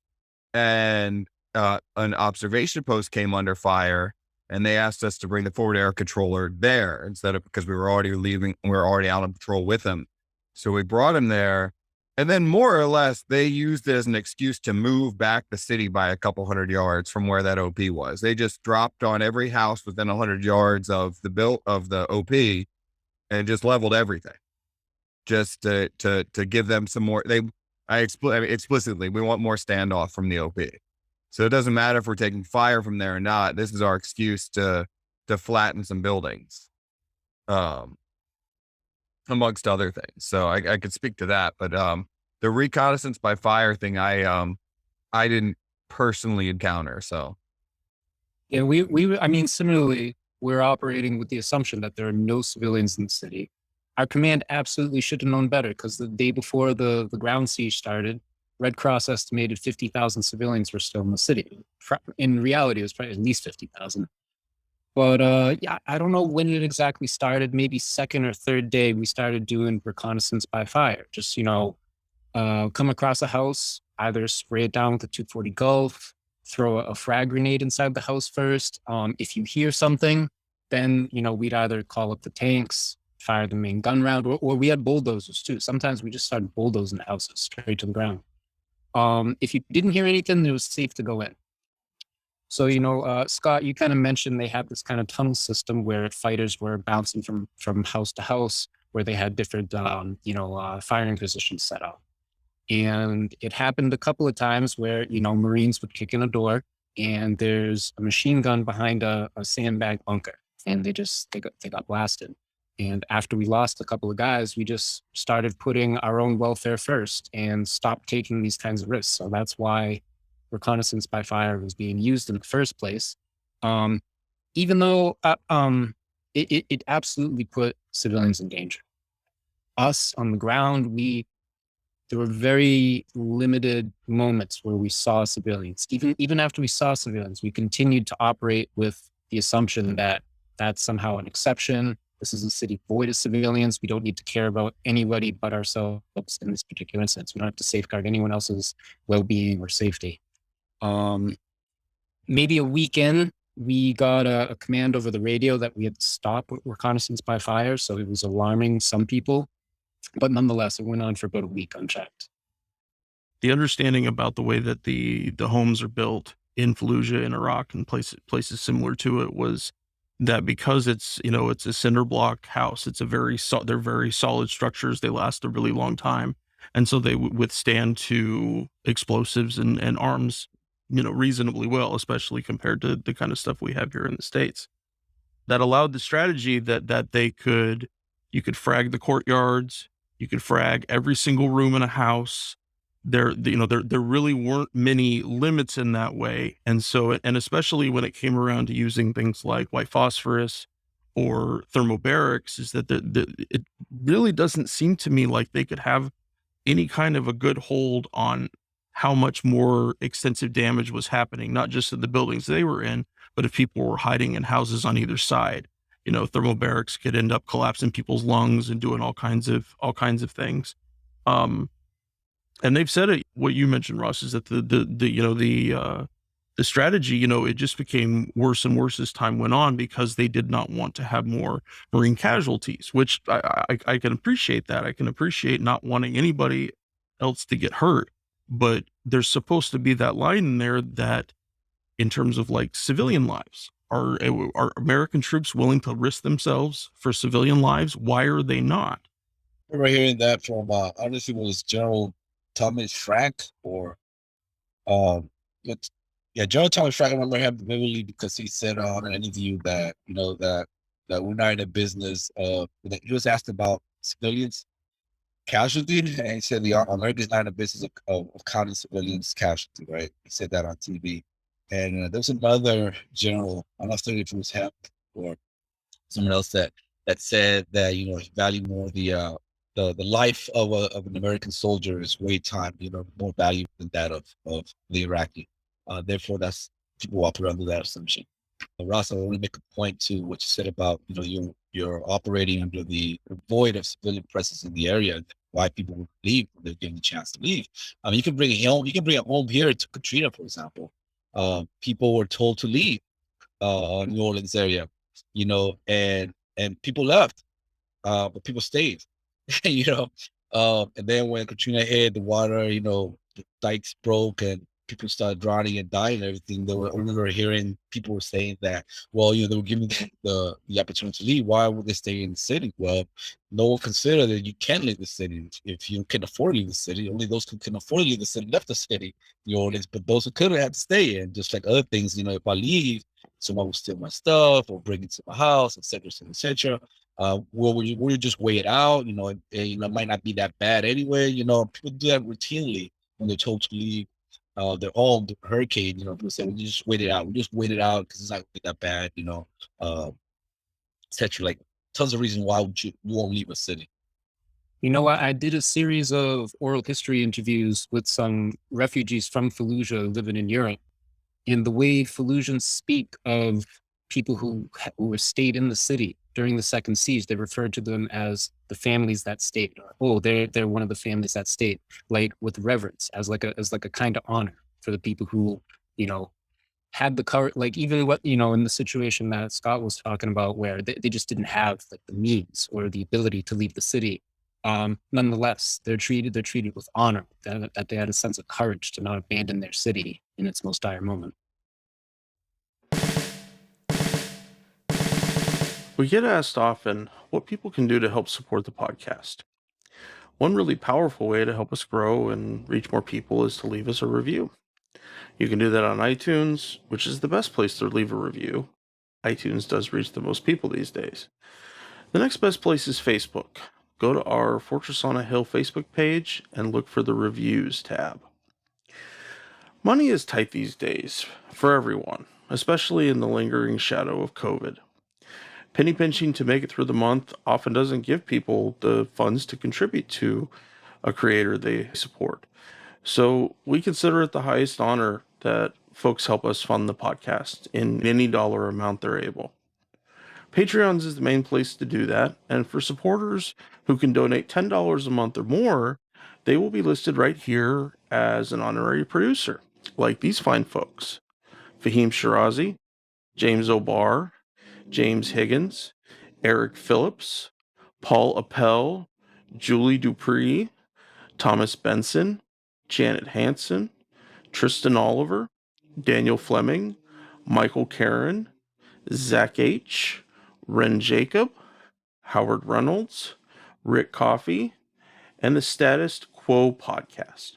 [SPEAKER 6] and an observation post came under fire, and they asked us to bring the forward air controller there instead of, because we were already out on patrol with him. So we brought him there, and then more or less they used it as an excuse to move back the city by a couple 100 yards from where that OP was. They just dropped on every house within 100 yards of the OP and just leveled everything, just to give them some more. Explicitly, we want more standoff from the OP. So it doesn't matter if we're taking fire from there or not. This is our excuse to flatten some buildings, amongst other things. So I could speak to that, but the reconnaissance by fire thing, I I didn't personally encounter. So
[SPEAKER 5] Yeah, I mean, similarly, we're operating with the assumption that there are no civilians in the city. Our command absolutely should have known better, because the day before the ground siege started, Red Cross estimated 50,000 civilians were still in the city. In reality, it was probably at least 50,000. But yeah, I don't know when it exactly started. Maybe second or third day, we started doing reconnaissance by fire. Just, come across a house, either spray it down with a 240 Gulf, throw a frag grenade inside the house first. If you hear something, then, we'd either call up the tanks, fire the main gun round, or we had bulldozers too. Sometimes we just started bulldozing the houses straight to the ground. If you didn't hear anything, it was safe to go in. So, Scott, you kind of mentioned they had this kind of tunnel system where fighters were bouncing from house to house, where they had different, firing positions set up. And it happened a couple of times where, Marines would kick in a door and there's a machine gun behind a sandbag bunker, and they got blasted. And after we lost a couple of guys, we just started putting our own welfare first and stopped taking these kinds of risks. So that's why reconnaissance by fire was being used in the first place. Even though it absolutely put civilians in danger. Us on the ground, there were very limited moments where we saw civilians. Even after we saw civilians, we continued to operate with the assumption that that's somehow an exception. This is a city void of civilians. We don't need to care about anybody but ourselves in this particular instance. We don't have to safeguard anyone else's well-being or safety. Maybe a week in, we got a command over the radio that we had to stop reconnaissance by fire. So it was alarming some people, but nonetheless, it went on for about a week unchecked.
[SPEAKER 2] The understanding about the way that the homes are built in Fallujah, in Iraq, and places similar to it, was that because it's a cinder block house, it's they're very solid structures. They last a really long time, and so they withstand to explosives and arms, reasonably well, especially compared to the kind of stuff we have here in the States. That allowed the strategy that you could frag the courtyards, you could frag every single room in a house. There really weren't many limits in that way. And so, and especially when it came around to using things like white phosphorus or thermobariacs, is that it really doesn't seem to me like they could have any kind of a good hold on how much more extensive damage was happening, not just in the buildings they were in, but if people were hiding in houses on either side. Thermobariacs could end up collapsing people's lungs and doing all kinds of things. And they've said it. What you mentioned, Ross, is that the strategy, it just became worse and worse as time went on, because they did not want to have more Marine casualties, which I can appreciate that. I can appreciate not wanting anybody else to get hurt, but there's supposed to be that line in there that, in terms of like civilian lives, are American troops willing to risk themselves for civilian lives? Why are they not?
[SPEAKER 4] I remember hearing that from, honestly, it was General Thomas Frank, or, it's, yeah, General Thomas Frank. I remember him vividly because he said on an interview that, that we're not in the business of, that he was asked about civilians casualty, and he said the America's not in the business of counting civilians casualty, right? He said that on TV. And there was another general, I'm not sure if it was him or someone else, that said that, he valued more the life of an American soldier is way time, more value than that of the Iraqi. Therefore, that's, people operate under that assumption. Ross, I want to make a point to what you said about, you're operating under the void of civilian presence in the area. Why people would leave when they're given a chance to leave. I mean, you can bring it home. You can bring it home here to Katrina, for example. People were told to leave New Orleans area, and people left, but people stayed. And then when Katrina hit, the water, the dikes broke and people started drowning and dying and everything. I remember hearing people were saying that, well, they were giving the opportunity to leave. Why would they stay in the city? Well, no one considered that you can leave the city if you can afford to leave the city. Only those who can afford to leave the city left the city, New Orleans. But those who couldn't had to stay. And just like other things, if I leave, someone will steal my stuff or bring it to my house, etc., etc., etc. Will you just wait it out? It might not be that bad anyway. People do that routinely when they're told to leave they're all the hurricane, people say, we just wait it out. We just wait it out because it's not gonna be that bad, etc. Like tons of reasons why you won't leave a city.
[SPEAKER 5] You know what? I did a series of oral history interviews with some refugees from Fallujah living in Europe. And the way Fallujahs speak of people who stayed in the city during the second siege, they referred to them as the families that stayed. Oh, they're one of the families that stayed, like with reverence, as like a kind of honor for the people who, had the courage, like even what, in the situation that Scott was talking about, where they just didn't have like the means or the ability to leave the city. Nonetheless, they're treated with honor, that they had a sense of courage to not abandon their city in its most dire moment.
[SPEAKER 2] We get asked often what people can do to help support the podcast. One really powerful way to help us grow and reach more people is to leave us a review. You can do that on iTunes, which is the best place to leave a review. iTunes does reach the most people these days. The next best place is Facebook. Go to our Fortress on a Hill Facebook page and look for the Reviews tab. Money is tight these days for everyone, especially in the lingering shadow of COVID. Penny pinching to make it through the month often doesn't give people the funds to contribute to a creator they support. So we consider it the highest honor that folks help us fund the podcast in any dollar amount they're able. Patreons is the main place to do that, and for supporters who can donate $10 a month or more, they will be listed right here as an honorary producer, like these fine folks: Fahim Shirazi, James O'Barr, James Higgins, Eric Phillips, Paul Appel, Julie Dupree, Thomas Benson, Janet Hansen, Tristan Oliver, Daniel Fleming, Michael Karen, Zach H., Ren Jacob, Howard Reynolds, Rick Coffey, and the Status Quo podcast.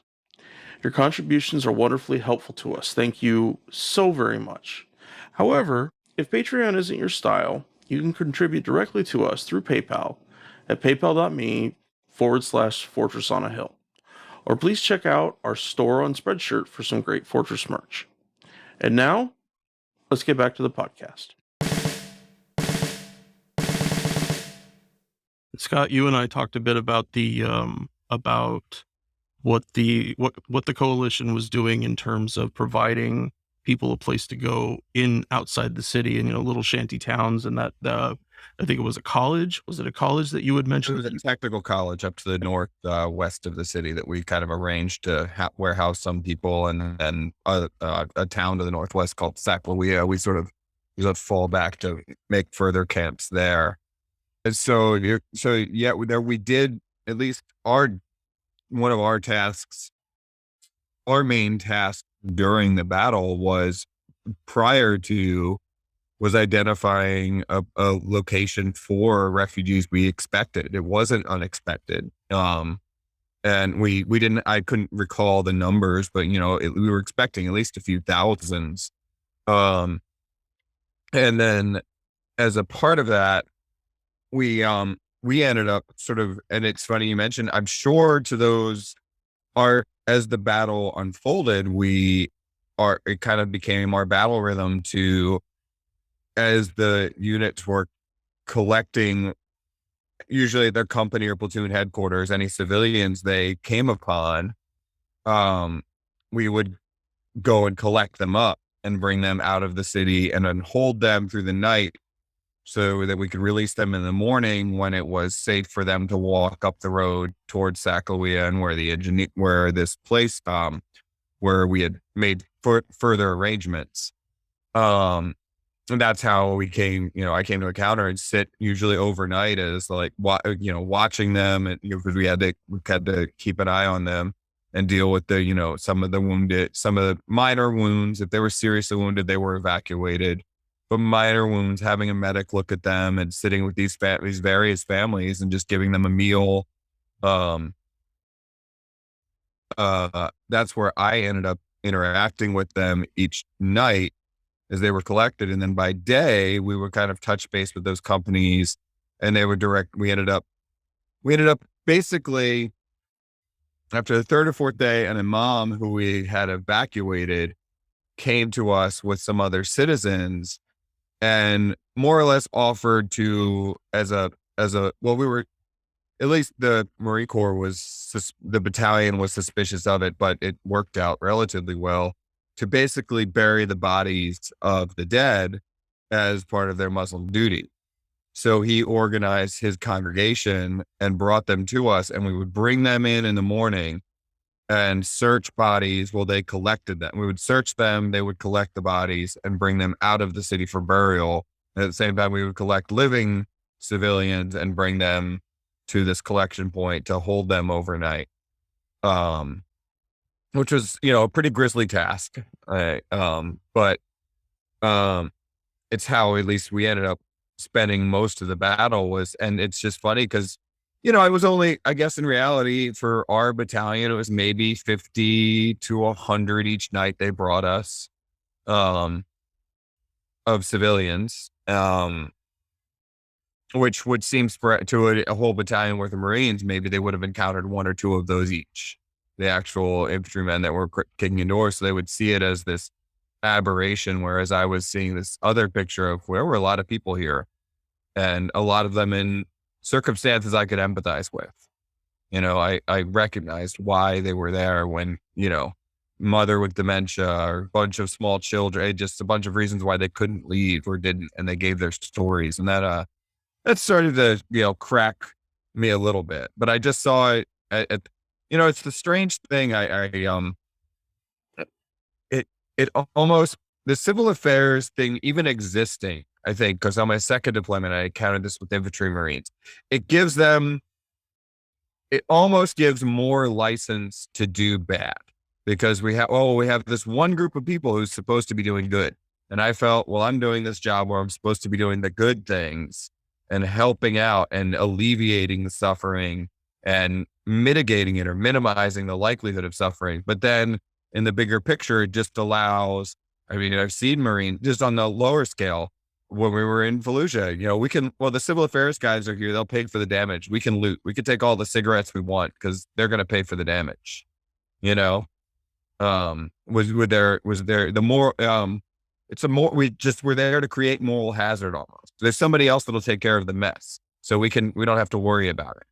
[SPEAKER 2] Your contributions are wonderfully helpful to us. Thank you so very much. However, if Patreon isn't your style, you can contribute directly to us through PayPal at paypal.me/Fortress on a Hill. Or please check out our store on Spreadshirt for some great Fortress merch. And now, let's get back to the podcast. Scott, you and I talked a bit about the about what the coalition was doing in terms of providing people a place to go in outside the city and little shanty towns, and that I think it was a college. Was it a college that you had mentioned?
[SPEAKER 6] It was a technical college up to the north west of the city that we kind of arranged to warehouse some people, and then a town to the northwest called Sacklawea. We sort of fall back to make further camps there. And so yeah, there we did at least one of our tasks. Our main task during the battle was identifying a location for refugees we expected. It wasn't unexpected. And I couldn't recall the numbers, but we were expecting at least a few thousands. And then as a part of that, we ended up sort of, and it's funny you mentioned, I'm sure to those as the battle unfolded, it kind of became our battle rhythm to, as the units were collecting, usually their company or platoon headquarters, any civilians they came upon, we would go and collect them up and bring them out of the city and then hold them through the night so that we could release them in the morning when it was safe for them to walk up the road towards Sacklawea and where this place, where we had made further arrangements. And that's how we came, I came to encounter and sit usually overnight as like, watching them, and because we had to keep an eye on them and deal with the, some of the wounded, some of the minor wounds. If they were seriously wounded, they were evacuated. But minor wounds, having a medic look at them and sitting with these various families and just giving them a meal. That's where I ended up interacting with them each night as they were collected. And then by day, we would kind of touch base with those companies, and they would we ended up basically after the third or fourth day, an imam who we had evacuated came to us with some other citizens and more or less offered to, well, we were, at least the Marine Corps the battalion was suspicious of it, but it worked out relatively well, to basically bury the bodies of the dead as part of their Muslim duty. So he organized his congregation and brought them to us, and we would bring them in the morning and search bodies. Well, they collected them. We would search them. They would collect the bodies and bring them out of the city for burial. And at the same time, we would collect living civilians and bring them to this collection point to hold them overnight. Which was, a pretty grisly task. But it's how at least we ended up spending most of the battle was, and it's just funny because, I was only, I guess in reality for our battalion, it was maybe 50 to 100 each night they brought us, of civilians, which would seem spread to a whole battalion worth of Marines. Maybe they would have encountered one or two of those each, the actual infantrymen that were kicking indoors. So they would see it as this aberration. Whereas I was seeing this other picture of where were a lot of people here, and a lot of them in circumstances I could empathize with. I recognized why they were there when, mother with dementia or a bunch of small children, just a bunch of reasons why they couldn't leave or didn't. And they gave their stories, and that started to, crack me a little bit. But I just saw it it's the strange thing. It almost, the civil affairs thing, even existing, I think, because on my second deployment, I encountered this with infantry Marines. It almost gives more license to do bad, because we have this one group of people who's supposed to be doing good. And I felt, well, I'm doing this job where I'm supposed to be doing the good things and helping out and alleviating the suffering and mitigating it or minimizing the likelihood of suffering. But then in the bigger picture, it just allows, I've seen Marine just on the lower scale. When we were in Fallujah, the civil affairs guys are here. They'll pay for the damage. We can loot. We can take all the cigarettes we want because they're going to pay for the damage. We're there to create moral hazard almost. There's somebody else that'll take care of the mess. So we don't have to worry about it.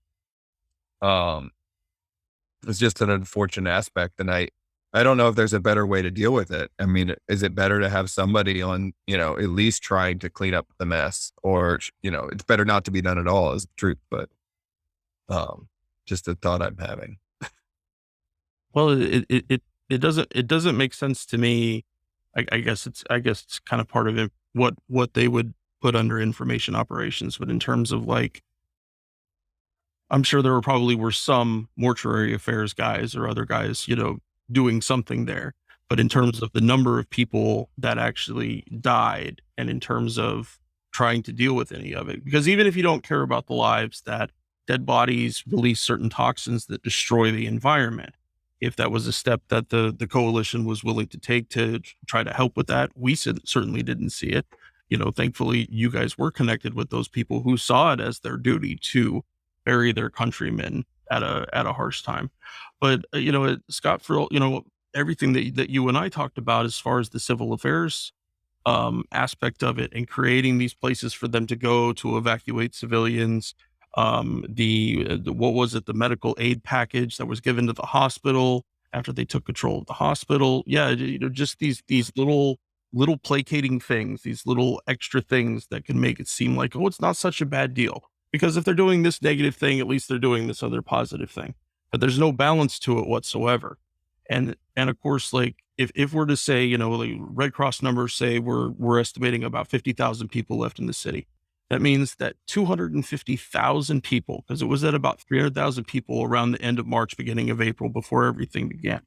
[SPEAKER 6] It's just an unfortunate aspect. And I don't know if there's a better way to deal with it. Is it better to have somebody on, at least trying to clean up the mess, or, it's better not to be done at all, is the truth. But, just a thought I'm having.
[SPEAKER 2] Well, it doesn't make sense to me. I guess it's kind of part of it, what they would put under information operations, but in terms of I'm sure there were some mortuary affairs guys or other guys, doing something there. But in terms of the number of people that actually died, and in terms of trying to deal with any of it, because even if you don't care about the lives, that dead bodies release certain toxins that destroy the environment. If that was a step that the coalition was willing to take to try to help with that, we certainly didn't see it. Thankfully, you guys were connected with those people who saw it as their duty to bury their countrymen at a harsh time. But Scott, for everything that you and I talked about as far as the civil affairs aspect of it, and creating these places for them to go to evacuate civilians, the what was it, the medical aid package that was given to the hospital after they took control of the hospital. Yeah, just these little placating things, these little extra things that can make it seem like, oh, it's not such a bad deal. Because if they're doing this negative thing, at least they're doing this other positive thing. But there's no balance to it whatsoever. And of course, if we're to say, Red Cross numbers say we're estimating about 50,000 people left in the city. That means that 250,000 people, because it was at about 300,000 people around the end of March, beginning of April, before everything began.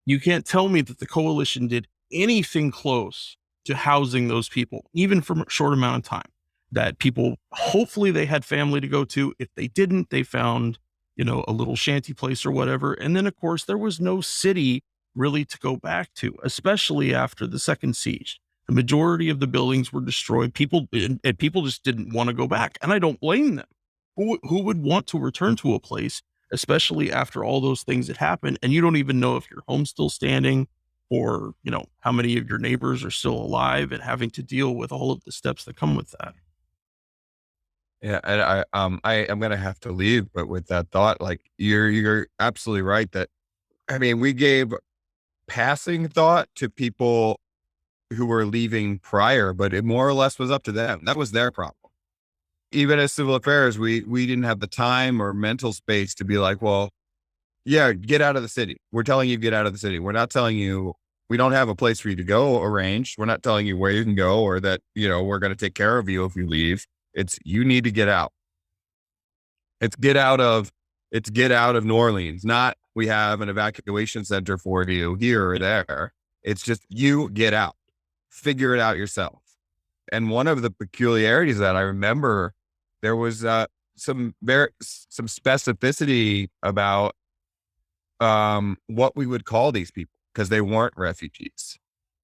[SPEAKER 2] You can't tell me that the coalition did anything close to housing those people, even for a short amount of time. That people, hopefully they had family to go to. If they didn't, they found, a little shanty place or whatever. And then, of course, there was no city really to go back to, especially after the second siege. The majority of the buildings were destroyed. People just didn't want to go back. And I don't blame them. Who would want to return to a place especially after all those things that happen, and you don't even know if your home's still standing or, how many of your neighbors are still alive, and having to deal with all of the steps that come with that.
[SPEAKER 6] Yeah, and I am gonna have to leave, but with that thought, like you're absolutely right that we gave passing thought to people who were leaving prior, but it more or less was up to them. That was their problem. Even as civil affairs, we didn't have the time or mental space to be like, well, yeah, get out of the city. We're telling you get out of the city. We're not telling you we don't have a place for you to go arranged. We're not telling you where you can go or that, we're going to take care of you if you leave. It's you need to get out. It's get out of New Orleans, not we have an evacuation center for you here or there. It's just you get out, figure it out yourself. And one of the peculiarities that I remember, there was some specificity about what we would call these people because they weren't refugees.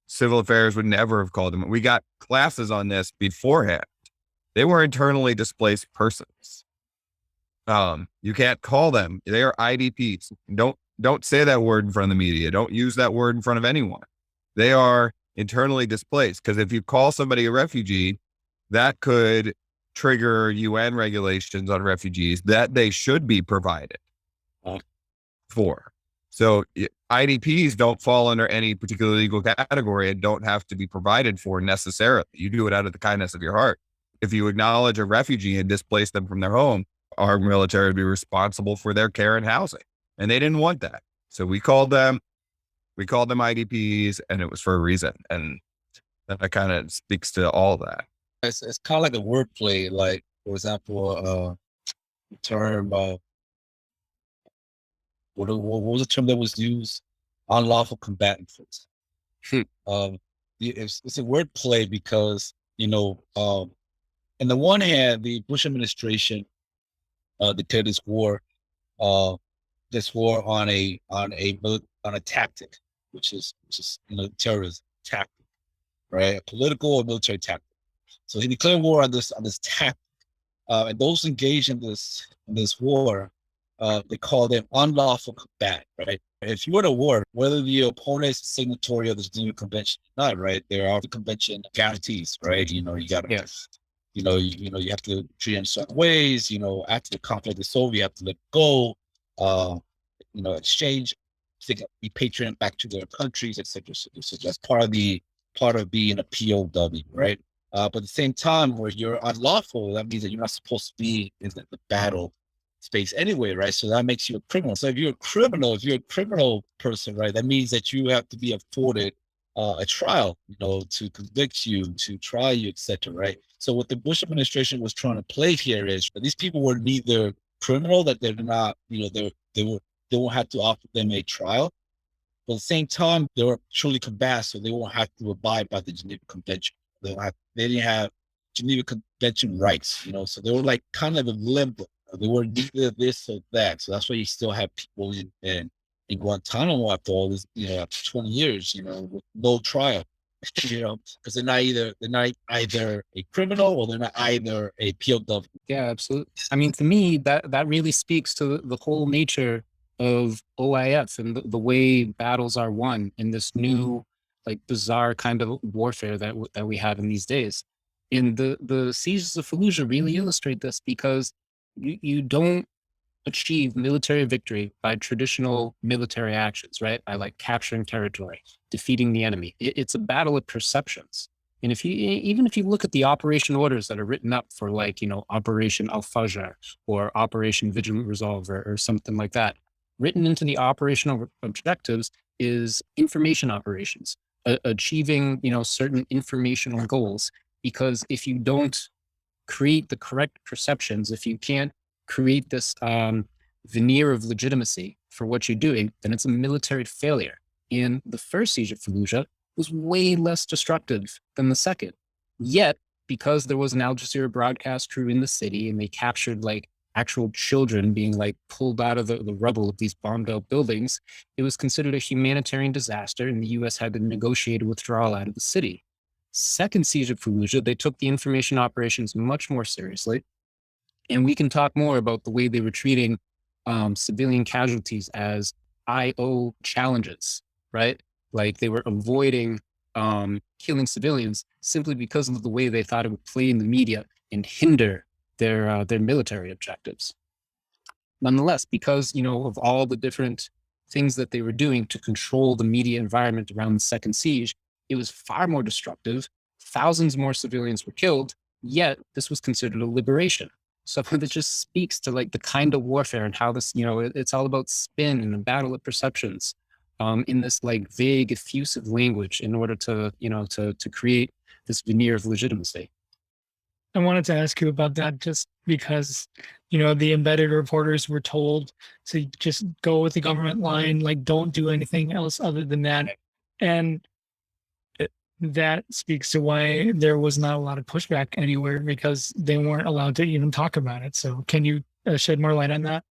[SPEAKER 6] Civil affairs would never have called them. We got classes on this beforehand. They were internally displaced persons. You can't call them. They are IDPs. Don't say that word in front of the media. Don't use that word in front of anyone. They are internally displaced because if you call somebody a refugee, that could trigger UN regulations on refugees that they should be provided for. So IDPs don't fall under any particular legal category and don't have to be provided for necessarily. You do it out of the kindness of your heart. If you acknowledge a refugee and displace them from their home, our military would be responsible for their care and housing. And they didn't want that. So we called them IDPs, and it was for a reason. And that kind of speaks to all that.
[SPEAKER 4] It's kind of like a wordplay. Like, for example, the term, what was the term that was used? Unlawful combatant. It's a wordplay because, on the one hand, the Bush administration declared this war on a tactic, which is terrorism tactic, right? A political or military tactic. So he declared war on this tactic, and those engaged in this war, they call them unlawful combat, right? If you were at a war, whether the opponent is a signatory of the Geneva Convention or not, right? There are the convention guarantees, right? You got to,
[SPEAKER 5] Yes.
[SPEAKER 4] you have to treat in certain ways. After the conflict is over, you have to let go. Exchange, repatriate back to their countries, etc. So that's part of being a POW, right? But at the same time, where you're unlawful, that means that you're not supposed to be in the battle space anyway, right? So that makes you a criminal. So if you're a criminal person, right, that means that you have to be afforded a trial, to convict you, to try you, etc. Right? So what the Bush administration was trying to play here is that these people were neither criminal, that they're not, they won't have to offer them a trial. But at the same time, they were truly combatant, so they won't have to abide by the Geneva Convention. They didn't have Geneva Convention rights, so they were like kind of in limbo. They were neither this or that. So that's why you still have people in Guantanamo after all this, after 20 years, with no trial, because they're not either a criminal or they're not either a POW.
[SPEAKER 5] Yeah, absolutely. To me, that really speaks to the whole nature of OIF and the way battles are won in this new, bizarre kind of warfare that we have in these days. In the sieges of Fallujah really illustrate this, because you don't achieve military victory by traditional military actions, right? By capturing territory, defeating the enemy. It's a battle of perceptions. And even if you look at the operation orders that are written up for Operation Al-Fajr or Operation Vigilant Resolve or something like that, written into the operational objectives is information operations, achieving, certain informational goals. Because if you don't create the correct perceptions, if you can't create this veneer of legitimacy for what you're doing, then it's a military failure. In the first siege of Fallujah was way less destructive than the second. Yet, because there was an Al Jazeera broadcast crew in the city and they captured actual children being pulled out of the rubble of these bombed out buildings, it was considered a humanitarian disaster, and the US had to negotiate a withdrawal out of the city. Second siege of Fallujah, they took the information operations much more seriously. And we can talk more about the way they were treating civilian casualties as IO challenges, right? Like they were avoiding killing civilians simply because of the way they thought it would play in the media and hinder their military objectives. Nonetheless, because of all the different things that they were doing to control the media environment around the second siege, it was far more destructive. Thousands more civilians were killed, yet this was considered a liberation. So that just speaks to like the kind of warfare and how this, it's all about spin and a battle of perceptions in this like vague, effusive language in order to, to create this veneer of legitimacy.
[SPEAKER 3] I wanted to ask you about that just because, the embedded reporters were told to just go with the government line, like don't do anything else other than that. And that speaks to why there was not a lot of pushback anywhere, because they weren't allowed to even talk about it. So can you shed more light on that?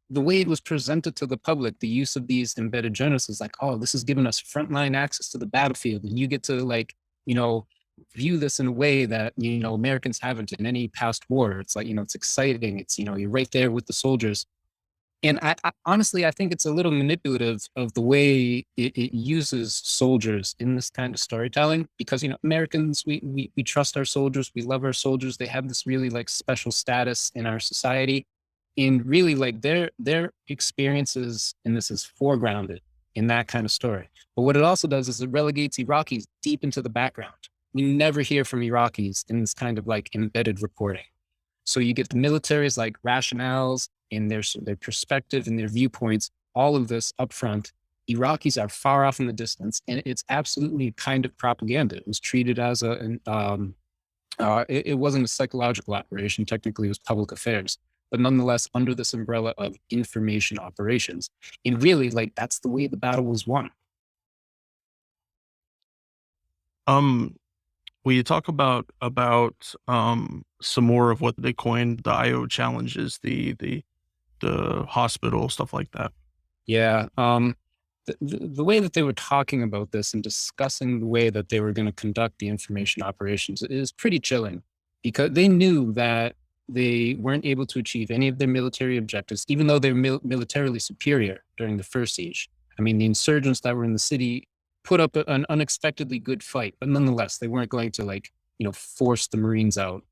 [SPEAKER 5] The way it was presented to the public, the use of these embedded journalists is like, oh, this is giving us frontline access to the battlefield. And you get to like, view this in a way that, Americans haven't in any past war. It's like, it's exciting. It's, you're right there with the soldiers. And I honestly, I think it's a little manipulative of the way it uses soldiers in this kind of storytelling, because, Americans, we trust our soldiers. We love our soldiers. They have this really like special status in our society. And really like their experiences in this is foregrounded in that kind of story. But what it also does is it relegates Iraqis deep into the background. We never hear from Iraqis in this kind of like embedded reporting. So you get the military's like rationales and their perspective and their viewpoints, all of this up front. Iraqis are far off in the distance, and it's absolutely kind of propaganda. It was treated as it wasn't a psychological operation. Technically, it was public affairs, but nonetheless, under this umbrella of information operations. And really, like, that's the way the battle was won.
[SPEAKER 2] Will you talk about some more of what they coined the IO challenges, the hospital, stuff like that?
[SPEAKER 5] Yeah. The way that they were talking about this and discussing the way that they were going to conduct the information operations is pretty chilling, because they knew that they weren't able to achieve any of their military objectives, even though they're militarily superior during the first siege. I mean, the insurgents that were in the city put up an unexpectedly good fight, but nonetheless, they weren't going to like, force the Marines out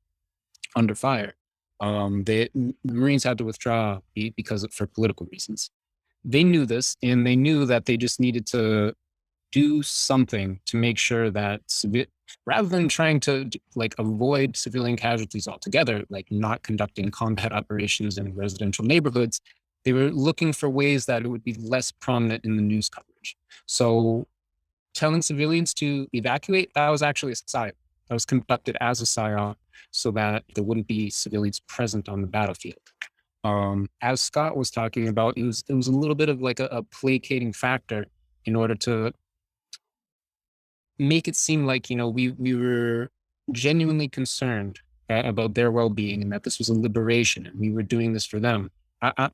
[SPEAKER 5] under fire. The Marines had to withdraw for political reasons. They knew this, and they knew that they just needed to do something to make sure that rather than trying to like avoid civilian casualties altogether, like not conducting combat operations in residential neighborhoods, they were looking for ways that it would be less prominent in the news coverage. So telling civilians to evacuate, that was actually a PSYOP. That was conducted as a PSYOP so that there wouldn't be civilians present on the battlefield. As Scott was talking about, it was a little bit of like a placating factor in order to make it seem like, we were genuinely concerned about their well-being and that this was a liberation and we were doing this for them. I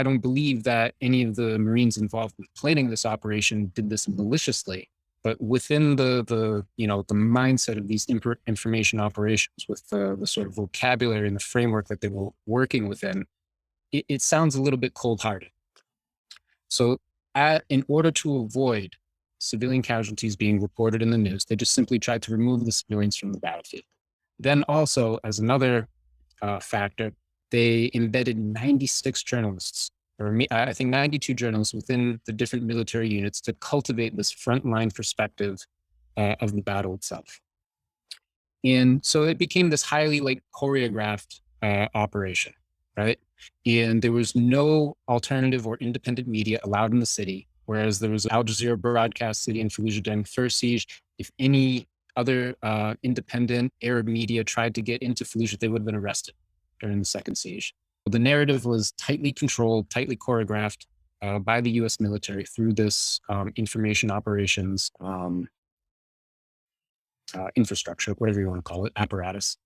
[SPEAKER 5] don't believe that any of the Marines involved with planning this operation did this maliciously, but within the mindset of these information operations, with the sort of vocabulary and the framework that they were working within, it sounds a little bit cold-hearted. So in order to avoid civilian casualties being reported in the news, they just simply tried to remove the civilians from the battlefield. Then also, as another factor, they embedded 96 journalists, or I think 92 journalists within the different military units to cultivate this frontline perspective of the battle itself. And so it became this highly like choreographed operation, right? And there was no alternative or independent media allowed in the city, whereas there was Al Jazeera broadcast city in Fallujah during the first siege. If any other independent Arab media tried to get into Fallujah, they would have been arrested during the second siege. The narrative was tightly controlled, tightly choreographed by the U.S. military through this information operations infrastructure, whatever you want to call it, apparatus.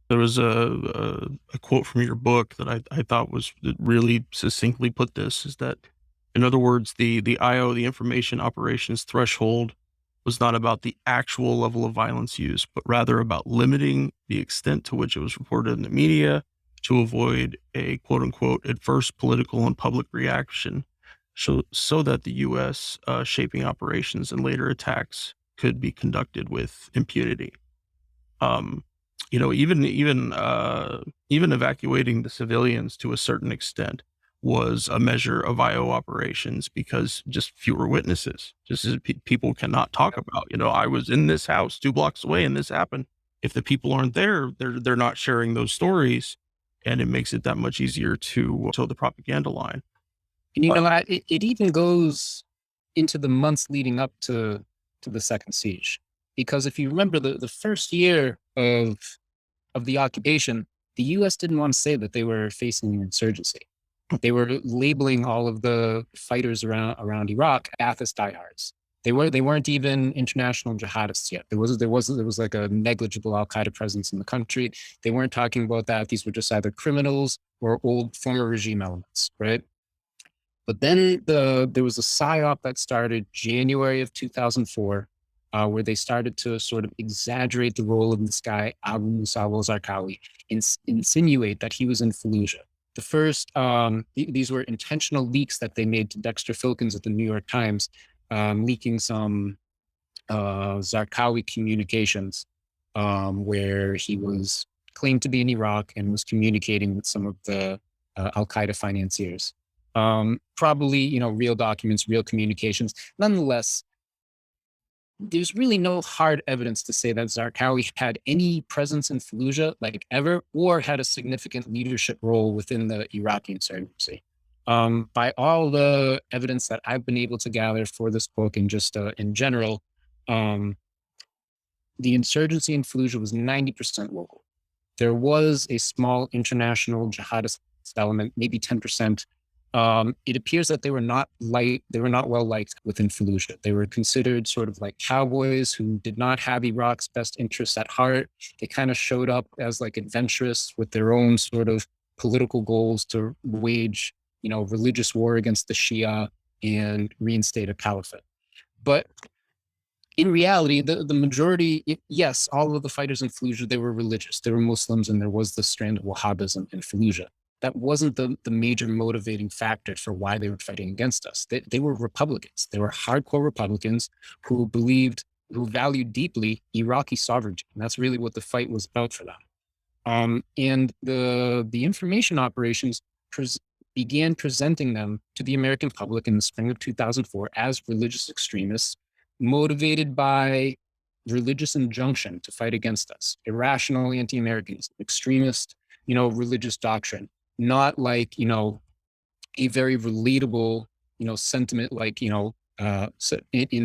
[SPEAKER 2] There was a quote from your book that I thought that really succinctly put this, is that, in other words, the IO, the information operations threshold, was not about the actual level of violence used, but rather about limiting the extent to which it was reported in the media to avoid a quote unquote adverse political and public reaction, so that the U.S. Shaping operations and later attacks could be conducted with impunity. Even evacuating the civilians to a certain extent was a measure of IO operations, because just fewer witnesses, just as people cannot talk about, I was in this house 2 blocks away and this happened. If the people aren't there, they're not sharing those stories, and it makes it that much easier to toe the propaganda line.
[SPEAKER 5] And it even goes into the months leading up to the second siege, because if you remember the first year of the occupation, the U.S. didn't want to say that they were facing an insurgency. They were labeling all of the fighters around Iraq Ba'athist diehards. They weren't even international jihadists yet. There was like a negligible Al Qaeda presence in the country. They weren't talking about that. These were just either criminals or old former regime elements, right? But then there was a PSYOP that started January of 2004, where they started to sort of exaggerate the role of this guy, Abu Musa al-Zarqawi, insinuate that he was in Fallujah. The first, these were intentional leaks that they made to Dexter Filkins at the New York Times, leaking some Zarqawi communications, where he was claimed to be in Iraq and was communicating with some of the Al-Qaeda financiers. Probably, real documents, real communications. Nonetheless, there's really no hard evidence to say that Zarqawi had any presence in Fallujah, like ever, or had a significant leadership role within the Iraqi insurgency. By all the evidence that I've been able to gather for this book and just in general, the insurgency in Fallujah was 90% local. There was a small international jihadist element, maybe 10%. It appears that they were not well liked within Fallujah. They were considered sort of like cowboys who did not have Iraq's best interests at heart. They kind of showed up as like adventurous with their own sort of political goals to wage, religious war against the Shia and reinstate a caliphate. But in reality, the majority, yes, all of the fighters in Fallujah, they were religious. They were Muslims, and there was the strand of Wahhabism in Fallujah. That wasn't the major motivating factor for why they were fighting against us. They were Republicans. They were hardcore Republicans who valued deeply Iraqi sovereignty. And that's really what the fight was about for them. And the information operations began presenting them to the American public in the spring of 2004 as religious extremists, motivated by religious injunction to fight against us, irrational anti-Americanism, extremist, religious doctrine. Not like, a very relatable, sentiment, like, in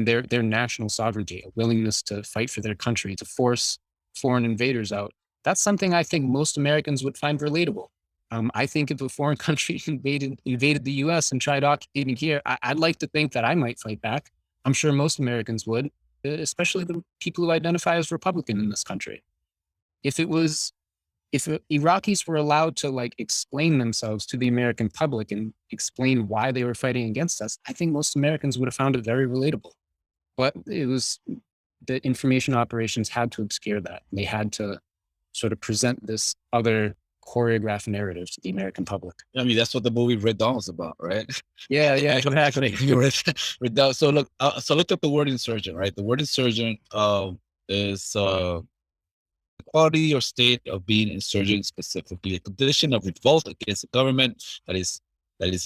[SPEAKER 5] their national sovereignty, a willingness to fight for their country, to force foreign invaders out. That's something I think most Americans would find relatable. I think if a foreign country invaded the U.S. and tried occupating here, I'd like to think that I might fight back. I'm sure most Americans would, especially the people who identify as Republican in this country. If Iraqis were allowed to explain themselves to the American public and explain why they were fighting against us, I think most Americans would have found it very relatable. But it was the information operations had to obscure that. They had to sort of present this other choreographed narrative to the American public.
[SPEAKER 4] I mean, that's what the movie Red Dawn is about, right?
[SPEAKER 5] Yeah, exactly.
[SPEAKER 4] Red Dawn. So look up the word insurgent, right? The word insurgent is quality or state of being insurgent, specifically a condition of revolt against a government that is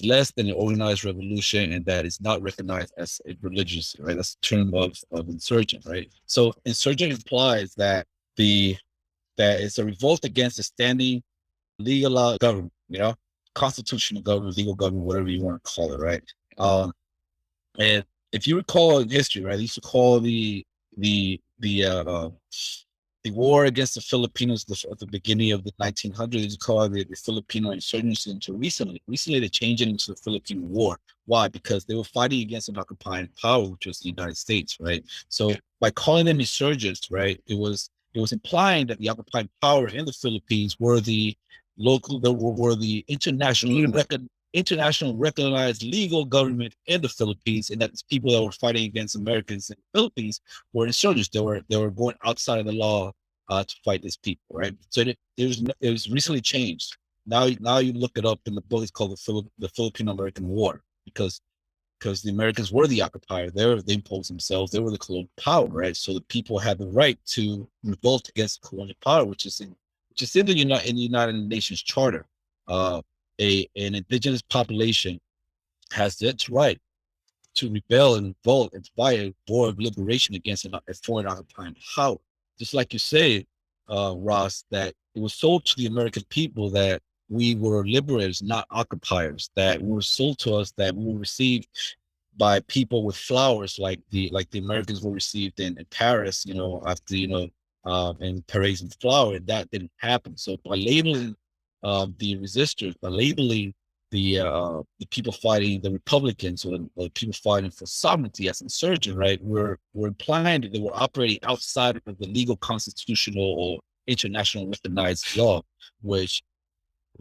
[SPEAKER 4] less than an organized revolution and that is not recognized as a religious, right? That's the term of insurgent, right? So insurgent implies that it's a revolt against a standing legal government, constitutional government, legal government, whatever you want to call it, right? And if you recall in history, right, they used to call the war against the Filipinos at the beginning of the 1900s, they call it the Filipino insurgency. Until recently they changed it into the Philippine War. Why? Because they were fighting against an occupying power, which was the United States, right? So by calling them insurgents, right, it was implying that the occupying power in the Philippines were the international recognized legal government in the Philippines, and that the people that were fighting against Americans in the Philippines were insurgents. They were going outside of the law to fight these people, right? So it was recently changed. now you look it up in the book. It's called the Philippine American War, because the Americans were the occupier. They imposed themselves. They were the colonial power, right? So the people had the right to revolt against colonial power, which is in the United Nations Charter. An indigenous population has its right to rebel and revolt and fight a war of liberation against a foreign occupying power. Just like you say, Ross, that it was sold to the American people that we were liberators, not occupiers, that we were sold to us, that we were received by people with flowers like the Americans were received in Paris, after, in parades and flower. That didn't happen. So by labeling the resistors, by labeling the people fighting, the Republicans, or the people fighting for sovereignty as insurgent, right? We're implying that they were operating outside of the legal, constitutional, or international recognized law, which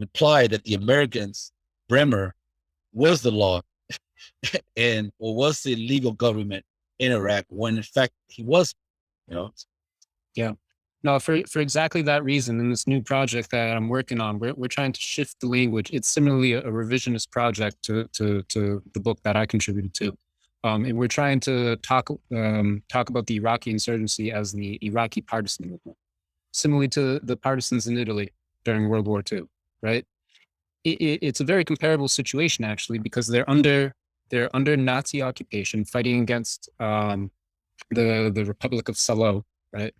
[SPEAKER 4] implied that the Americans, Bremer, was the law and or was the legal government in Iraq, when in fact he was,
[SPEAKER 5] Yeah. No, for exactly that reason, in this new project that I'm working on, we're trying to shift the language. It's similarly a revisionist project to the book that I contributed to. And we're trying to talk about the Iraqi insurgency as the Iraqi partisan movement, similarly to the partisans in Italy during World War II, right? It's a very comparable situation, actually, because they're under Nazi occupation, fighting against the Republic of Salo, right?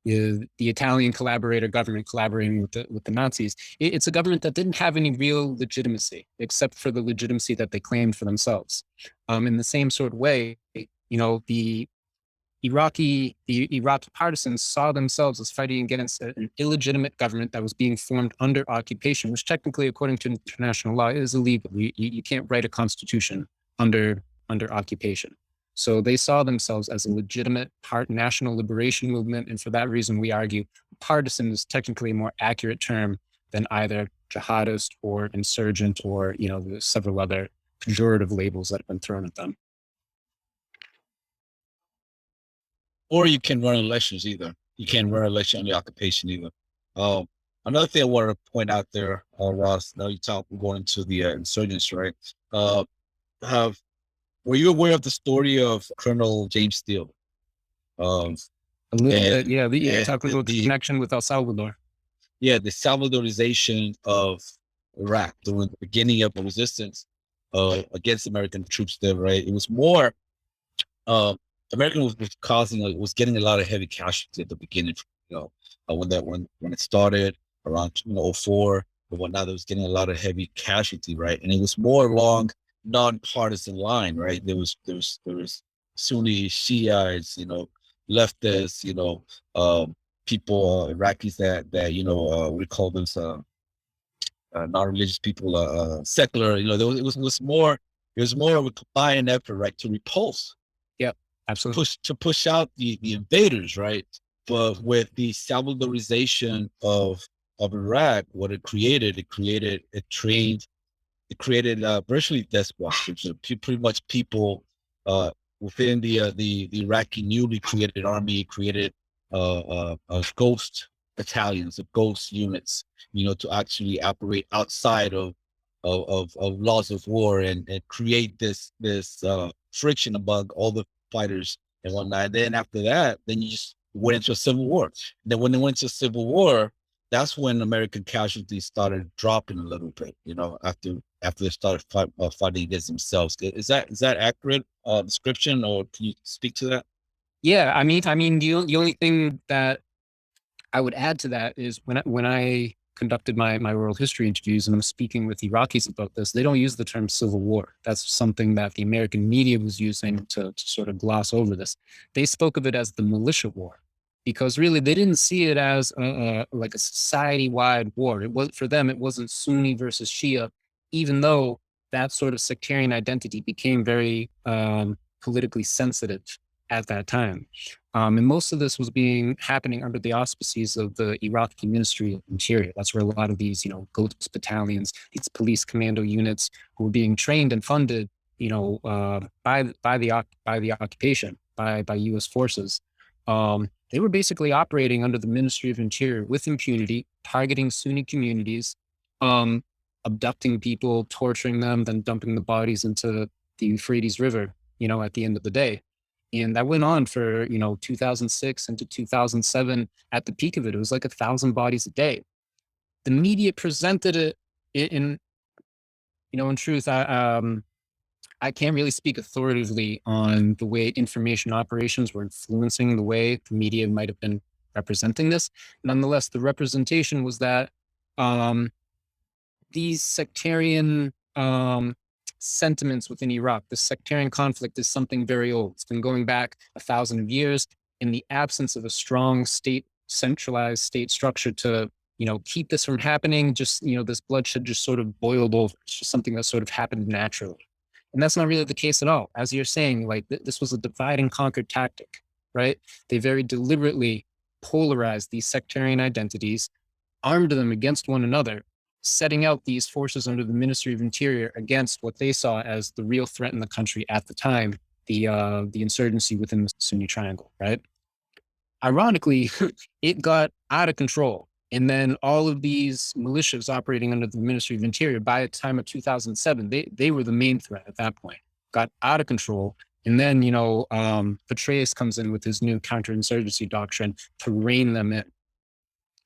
[SPEAKER 5] The Italian government collaborating with the Nazis. It's a government that didn't have any real legitimacy, except for the legitimacy that they claimed for themselves. In the same sort of way, the Iraqi partisans saw themselves as fighting against an illegitimate government that was being formed under occupation, which technically, according to international law, is illegal. You can't write a constitution under occupation. So they saw themselves as a legitimate national liberation movement. And for that reason, we argue partisan is technically a more accurate term than either jihadist or insurgent or, the several other pejorative labels that have been thrown at them.
[SPEAKER 4] Or you can run elections either. You can't run an election on the occupation either. Another thing I wanted to point out there, Ross, now we're going into the insurgents, right? Were you aware of the story of Colonel James Steele?
[SPEAKER 5] A little bit, yeah. Talking about the connection with El Salvador.
[SPEAKER 4] Yeah, the Salvadorization of Iraq during the beginning of the resistance against American troops there, right? It was more, American was getting a lot of heavy casualties at the beginning, when it started around 2004 and whatnot. It was getting a lot of heavy casualty, right? And it was more along non-partisan line, right? There was Sunni, Shiites, leftists, people, Iraqis that we call them non-religious people, secular. It was more of a combined effort, right, to repulse.
[SPEAKER 5] Yep, absolutely.
[SPEAKER 4] To push out the invaders, right? But with the Salvadorization of Iraq, what it created virtually death squads. Pretty much people within the Iraqi newly created army created ghost battalions, of ghost units, to actually operate outside of laws of war and create this friction among all the fighters and whatnot. And then after that, then you just went into a civil war. And then when they went to civil war, that's when American casualties started dropping a little bit, after they started fighting against themselves. Is that accurate description, or can you speak to that?
[SPEAKER 5] Yeah, I mean, the only thing that I would add to that is when I conducted my world history interviews and I'm speaking with Iraqis about this, they don't use the term civil war. That's something that the American media was using to sort of gloss over this. They spoke of it as the militia war, because really they didn't see it as like a society-wide war. For them, it wasn't Sunni versus Shia, even though that sort of sectarian identity became very politically sensitive at that time. And most of this was happening under the auspices of the Iraqi Ministry of Interior. That's where a lot of these, ghost battalions, these police commando units who were being trained and funded, by the occupation, by U.S. forces, they were basically operating under the Ministry of Interior with impunity, targeting Sunni communities, abducting people, torturing them, then dumping the bodies into the Euphrates River, at the end of the day. And that went on for, 2006 into 2007. At the peak of it, it was like 1,000 bodies a day. The media presented it in truth, I can't really speak authoritatively on the way information operations were influencing the way the media might have been representing this. Nonetheless, the representation was that these sectarian sentiments within Iraq, the sectarian conflict is something very old. It's been going back 1,000 years. In the absence of a strong state, centralized state structure to keep this from happening, just, this bloodshed just sort of boiled over. It's just something that sort of happened naturally. And that's not really the case at all. As you're saying, like this was a divide and conquer tactic, right? They very deliberately polarized these sectarian identities, armed them against one another, setting out these forces under the Ministry of Interior against what they saw as the real threat in the country at the time, the insurgency within the Sunni Triangle, right? Ironically, it got out of control. And then all of these militias operating under the Ministry of Interior, by the time of 2007, they were the main threat at that point, got out of control. And then, Petraeus comes in with his new counterinsurgency doctrine to rein them in,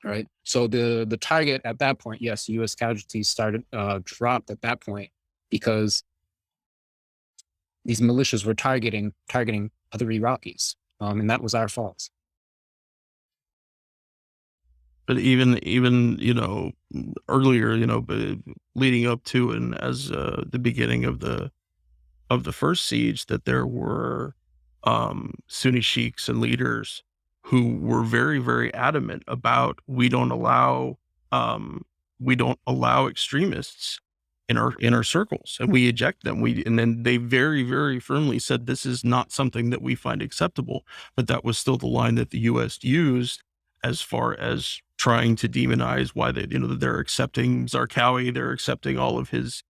[SPEAKER 5] right? So the target at that point, yes, U.S. casualties dropped at that point because these militias were targeting other Iraqis, and that was our fault.
[SPEAKER 2] But even earlier, but leading up to and as the beginning of the first siege, that there were Sunni sheikhs and leaders who were very, very adamant about we don't allow extremists in our circles, and we eject them. And then they very, very firmly said this is not something that we find acceptable. But that was still the line that the U.S. used as far as trying to demonize why they're accepting Zarqawi, they're accepting all of his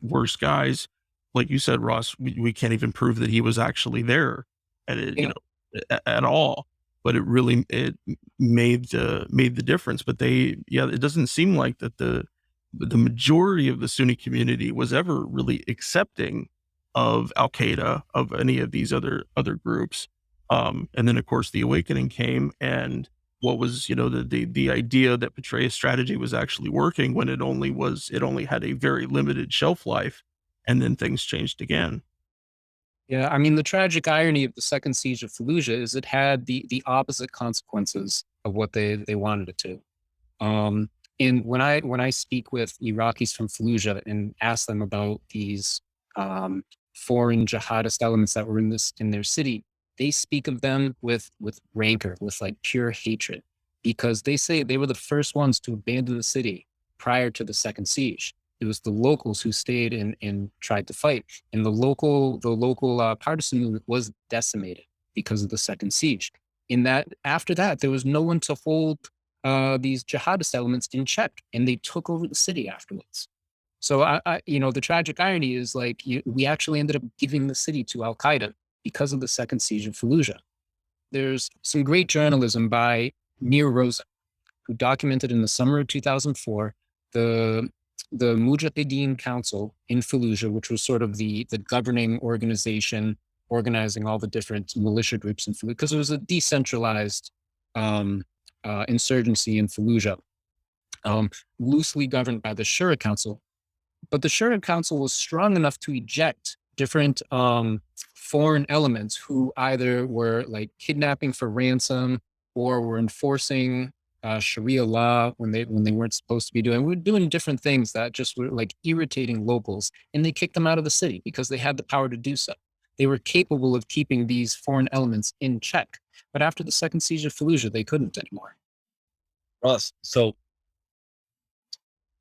[SPEAKER 2] worst guys. Like you said, Ross, we can't even prove that he was actually there at all. But it really made the difference. But it doesn't seem like that the majority of the Sunni community was ever really accepting of Al Qaeda, of any of these other groups. And then of course the awakening came, and what was the idea that Petraeus' strategy was actually working when it only had a very limited shelf life, and then things changed again.
[SPEAKER 5] Yeah, I mean, the tragic irony of the second siege of Fallujah is it had the opposite consequences of what they wanted it to. And when I speak with Iraqis from Fallujah and ask them about these foreign jihadist elements that were in their city, they speak of them with rancor, with like pure hatred, because they say they were the first ones to abandon the city prior to the second siege. It was the locals who stayed and tried to fight, and the local partisan movement was decimated because of the second siege. In that, after that, there was no one to hold these jihadist elements in check, and they took over the city afterwards. So the tragic irony is like we actually ended up giving the city to Al Qaeda because of the second siege of Fallujah. There's some great journalism by Nir Rosen, who documented in the summer of 2004 the Mujahideen Council in Fallujah, which was sort of the governing organization organizing all the different militia groups in Fallujah, because it was a decentralized insurgency in Fallujah, loosely governed by the Shura Council. But the Shura Council was strong enough to eject different foreign elements who either were like kidnapping for ransom or were enforcing Sharia law when they weren't supposed to be doing. We were doing different things that just were like irritating locals, and they kicked them out of the city because they had the power to do so. They were capable of keeping these foreign elements in check. But after the second siege of Fallujah, they couldn't anymore.
[SPEAKER 4] Ross, so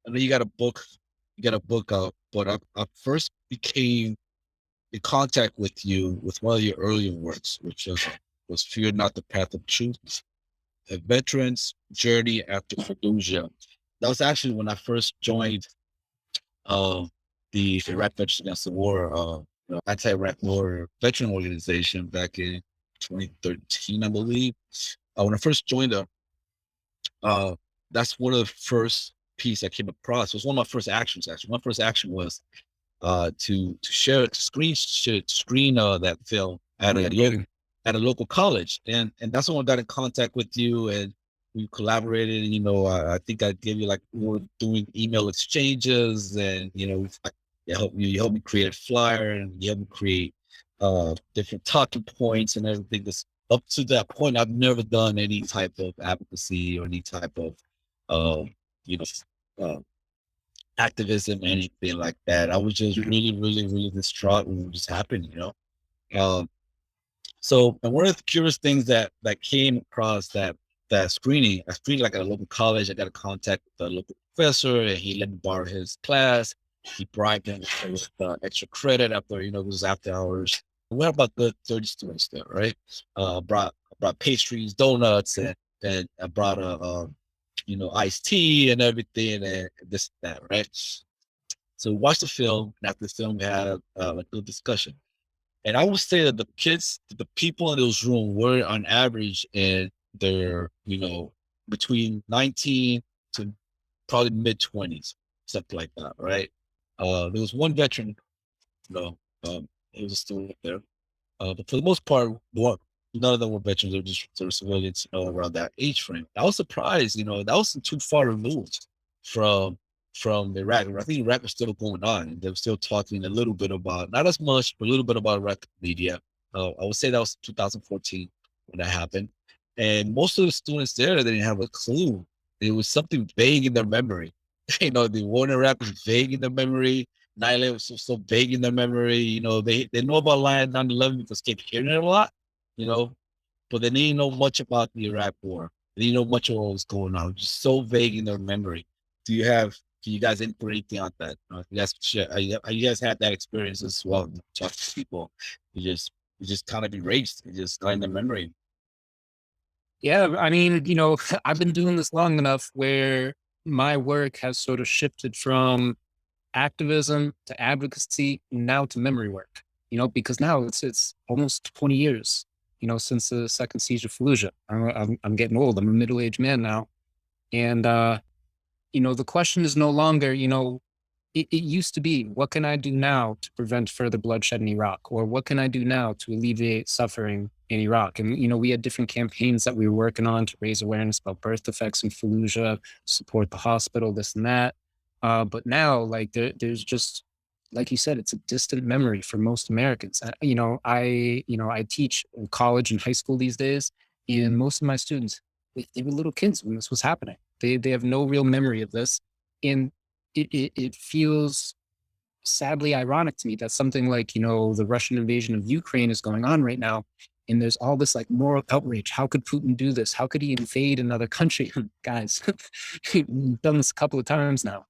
[SPEAKER 4] I know you got a book out, but I first became in contact with you with one of your earlier works, which was Fear Not the Path of Truth, A Veteran's Journey After Fallujah. That was actually when I first joined the Iraq Veterans Against the War, anti-Iraq war veteran organization back in 2013, I believe. when I first joined them, that's one of the first piece I came across. It was one of my first actions, actually. My first action was to screen that film at a local college, and that's when I got in contact with you, and we collaborated. And, I think I gave you, like, we were doing email exchanges, and you helped me create a flyer, and you helped me create different talking points and everything. This up to that point, I've never done any type of advocacy or any type of you know uh, activism, anything like that. I was just really, really, really distraught when it just happened. So, and one of the curious things that came across that screening, I screened like at a local college. I got a contact with the local professor, and he let me borrow his class. He bribed him with extra credit after, it was after hours. We had about good 30 students there, right? Brought pastries, donuts, and I brought iced tea and everything, and this and that, right? So we watched the film, and after the film, we had a good discussion. And I would say that the people in those rooms were on average in their, between 19 to probably mid 20s, something like that, right? There was one veteran, he was a student there. But for the most part, none of them were veterans. They were just sort of civilians, around that age frame. I was surprised, that wasn't too far removed from Iraq. I think Iraq was still going on. They were still talking a little bit about, not as much, but a little bit about Iraq media. I would say that was 2014 when that happened. And most of the students there, they didn't have a clue. It was something vague in their memory. The war in Iraq was vague in their memory. 9/11 was so vague in their memory. They know about 9/11 because they kept hearing it a lot, but they didn't know much about the Iraq war. They didn't know much of what was going on. It was just so vague in their memory. Can you guys input anything on that? You guys share, you guys had that experience as well? Talk to people. You just kind of erased. You just got in their memory.
[SPEAKER 5] Yeah, I mean, I've been doing this long enough where my work has sort of shifted from activism to advocacy, now to memory work, because now it's almost 20 years, since the second siege of Fallujah. I'm getting old. I'm a middle-aged man now. And, the question is no longer, it used to be, what can I do now to prevent further bloodshed in Iraq? Or what can I do now to alleviate suffering in Iraq? And, we had different campaigns that we were working on to raise awareness about birth defects in Fallujah, support the hospital, this and that. But now, like, there's just, like you said, it's a distant memory for most Americans. I teach in college and high school these days, and most of my students, they were little kids when this was happening. They have no real memory of this. And it feels sadly ironic to me that something like, the Russian invasion of Ukraine is going on right now. And there's all this like moral outrage. How could Putin do this? How could he invade another country? Guys, we've done this a couple of times now.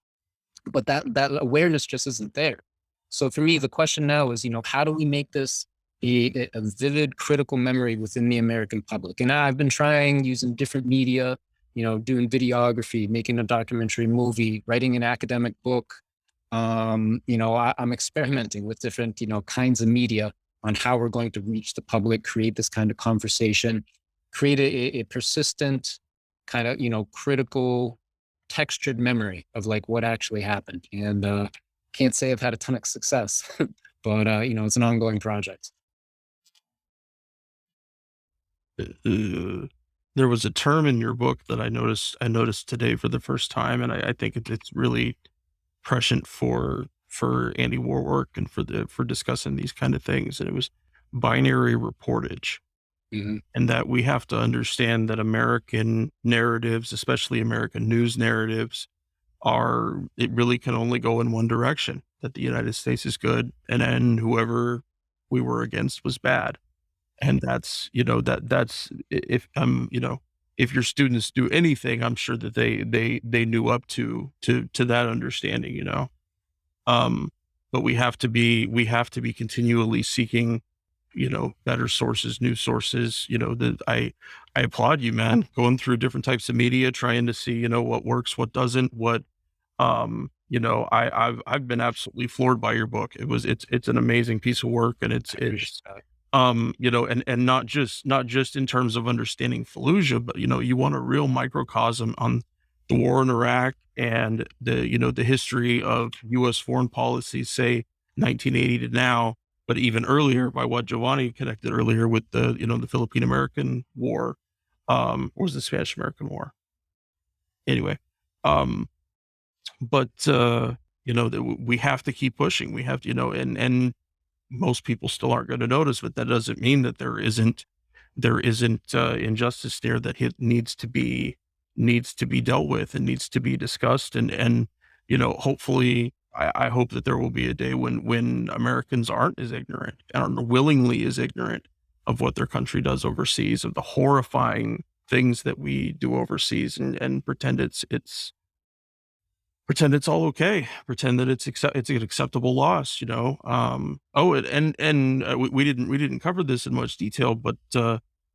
[SPEAKER 5] But that awareness just isn't there. So for me, the question now is, how do we make this a vivid, critical memory within the American public? And I've been trying using different media, doing videography, making a documentary movie, writing an academic book. I'm experimenting with different, kinds of media on how we're going to reach the public, create this kind of conversation, create a persistent kind of, critical, textured memory of like what actually happened. And can't say I've had a ton of success, but it's an ongoing project.
[SPEAKER 2] There was a term in your book that I noticed today for the first time, and I think it's really prescient for anti-war work and for discussing these kind of things. And it was binary reportage.
[SPEAKER 5] Mm-hmm.
[SPEAKER 2] And that we have to understand that American narratives, especially American news narratives, it really can only go in one direction, that the United States is good and then whoever we were against was bad. And that's, that's if if your students do anything, I'm sure that they knew up to that understanding, but we have to be continually seeking, better sources, new sources, that I applaud you, man, going through different types of media, trying to see, what works, what doesn't, I've been absolutely floored by your book. It's an amazing piece of work, and it's And not just in terms of understanding Fallujah, but you want a real microcosm on the war in Iraq and the history of U.S. foreign policy, say 1980 to now, but even earlier by what Giovanni connected earlier with the Philippine American War, or was the Spanish American War? Anyway, um, but we have to keep pushing. We have to, and most people still aren't going to notice, but that doesn't mean that there isn't injustice there that needs to be dealt with and needs to be discussed. And hopefully, I hope that there will be a day when Americans aren't as ignorant and aren't willingly as ignorant of what their country does overseas, of the horrifying things that we do overseas, and pretend it's all okay. Pretend that it's an acceptable loss. We didn't cover this in much detail, but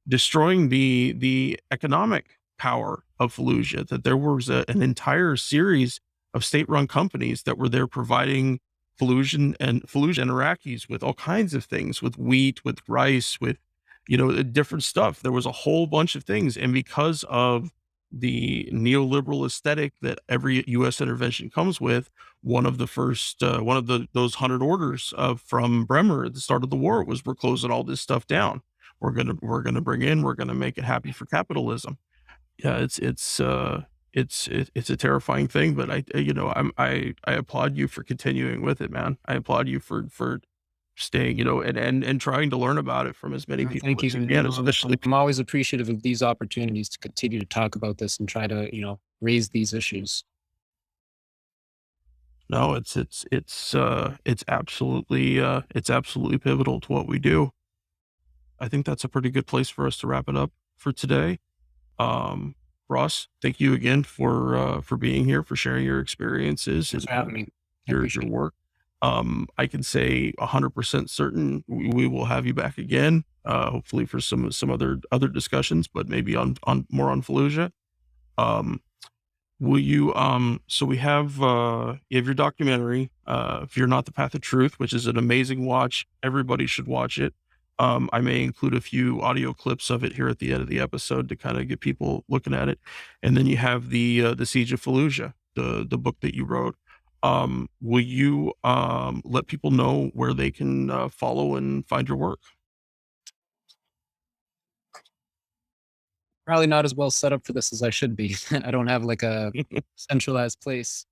[SPEAKER 2] destroying the economic power of Fallujah. That there was an entire series of state-run companies that were there providing Fallujah and Iraqis with all kinds of things, with wheat, with rice, with different stuff. There was a whole bunch of things, and because of the neoliberal aesthetic that every U.S. intervention comes with, one of those 100 orders from Bremer at the start of the war was, we're closing all this stuff down. We're gonna make it happy for capitalism. Yeah, it's a terrifying thing, but I applaud you for continuing with it, man. I applaud you for staying, and trying to learn about it from as many people
[SPEAKER 5] Thank you.
[SPEAKER 2] as you can, especially.
[SPEAKER 5] I'm always appreciative of these opportunities to continue to talk about this and try to, raise these issues.
[SPEAKER 2] No, it's absolutely pivotal to what we do. I think that's a pretty good place for us to wrap it up for today. Ross, thank you again for being here, for sharing your experiences
[SPEAKER 5] Thanks for having me.
[SPEAKER 2] your work. I can say 100% certain we will have you back again, hopefully for some other discussions, but maybe on more on Fallujah. Will you, so you have your documentary, Fear Not: The Path of Truth, which is an amazing watch. Everybody should watch it. I may include a few audio clips of it here at the end of the episode to kind of get people looking at it. And then you have the Siege of Fallujah, the book that you wrote. Will you let people know where they can follow and find your work?
[SPEAKER 5] Probably not as well set up for this as I should be. I don't have like a centralized place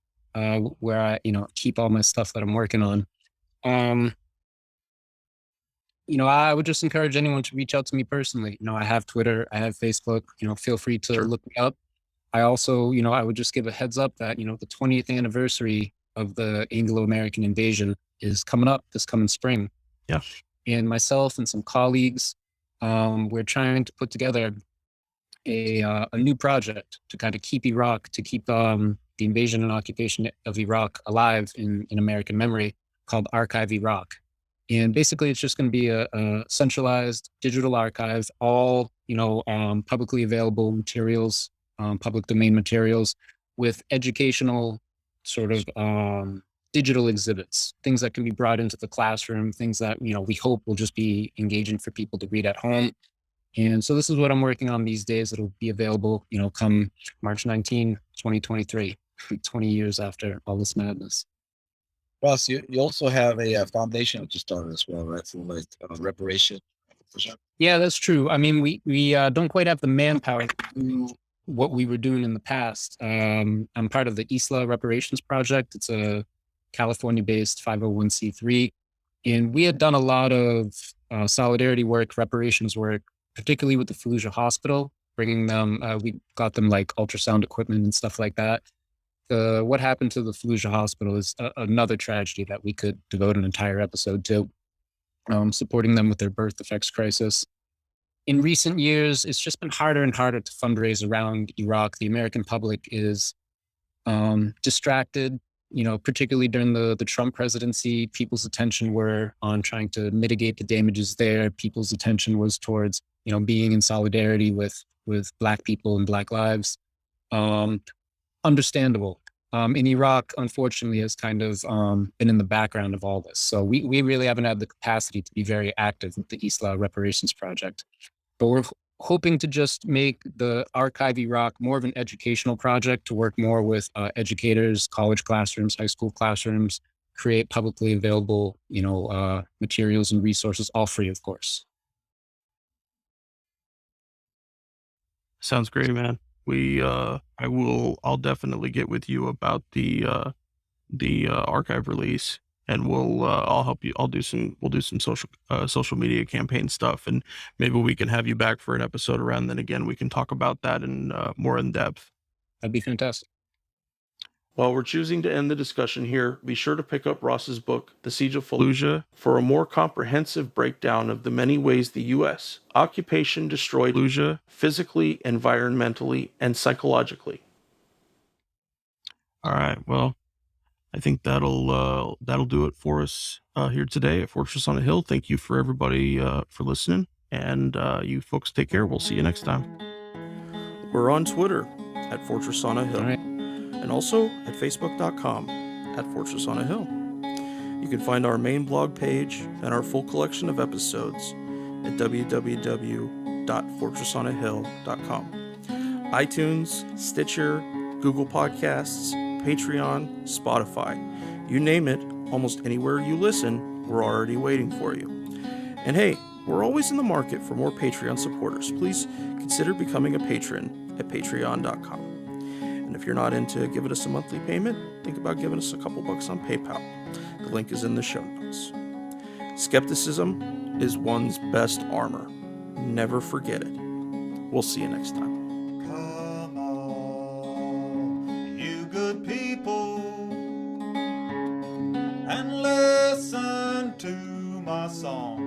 [SPEAKER 5] where I, keep all my stuff that I'm working on. I would just encourage anyone to reach out to me personally. I have Twitter, I have Facebook, feel free to look me up. I also, I would just give a heads up that, the 20th anniversary of the Anglo-American invasion is coming up this coming spring.
[SPEAKER 2] Yeah.
[SPEAKER 5] And myself and some colleagues, we're trying to put together a new project to kind of keep Iraq, to keep the invasion and occupation of Iraq alive in American memory, called Archive Iraq. And basically, it's just going to be a centralized digital archive, all publicly available materials, public domain materials, with educational sort of digital exhibits, things that can be brought into the classroom, things that we hope will just be engaging for people to read at home. And so this is what I'm working on these days. It'll be available, come March 19, 2023, 20 years after all this madness.
[SPEAKER 4] Ross, you also have a foundation that you started as well, right? For like reparation.
[SPEAKER 5] Yeah, that's true. I mean, we don't quite have the manpower to do what we were doing in the past. I'm part of the Isla Reparations Project. It's a California-based 501c3. And we had done a lot of solidarity work, reparations work, particularly with the Fallujah Hospital, bringing them, we got them like ultrasound equipment and stuff like that. What happened to the Fallujah Hospital is another tragedy that we could devote an entire episode to, supporting them with their birth defects crisis. In recent years, it's just been harder and harder to fundraise around Iraq. The American public is distracted, particularly during the Trump presidency. People's attention were on trying to mitigate the damages there. People's attention was towards, being in solidarity with Black people and Black lives. Understandable. in Iraq, unfortunately, has kind of been in the background of all this. So we really haven't had the capacity to be very active with the Isla Reparations Project. But we're hoping to just make the Archive Iraq more of an educational project to work more with educators, college classrooms, high school classrooms, create publicly available, materials and resources, all free, of course.
[SPEAKER 2] Sounds great, man. I'll definitely get with you about the archive release, and I'll help you. We'll do some social media campaign stuff, and maybe we can have you back for an episode around then again. We can talk about that in more in depth.
[SPEAKER 5] That'd be fantastic.
[SPEAKER 2] While we're choosing to end the discussion here, be sure to pick up Ross's book, The Siege of Fallujah, for a more comprehensive breakdown of the many ways the U.S. occupation destroyed Fallujah physically, environmentally, and psychologically. All right, well, I think that'll do it for us here today at Fortress on a Hill. Thank you for everybody for listening, and you folks take care. We'll see you next time. We're on Twitter at Fortress on a Hill.
[SPEAKER 5] All right.
[SPEAKER 2] And also at facebook.com at Fortress on a Hill. You can find our main blog page and our full collection of episodes at www.fortressonahill.com. iTunes, Stitcher, Google Podcasts, Patreon, Spotify. You name it, almost anywhere you listen, we're already waiting for you. And hey, we're always in the market for more Patreon supporters. Please consider becoming a patron at patreon.com. And if you're not into giving us a monthly payment, think about giving us a couple bucks on PayPal. The link is in the show notes. Skepticism is one's best armor. Never forget it. We'll see you next time.
[SPEAKER 7] Come on, you good people, and listen to my song.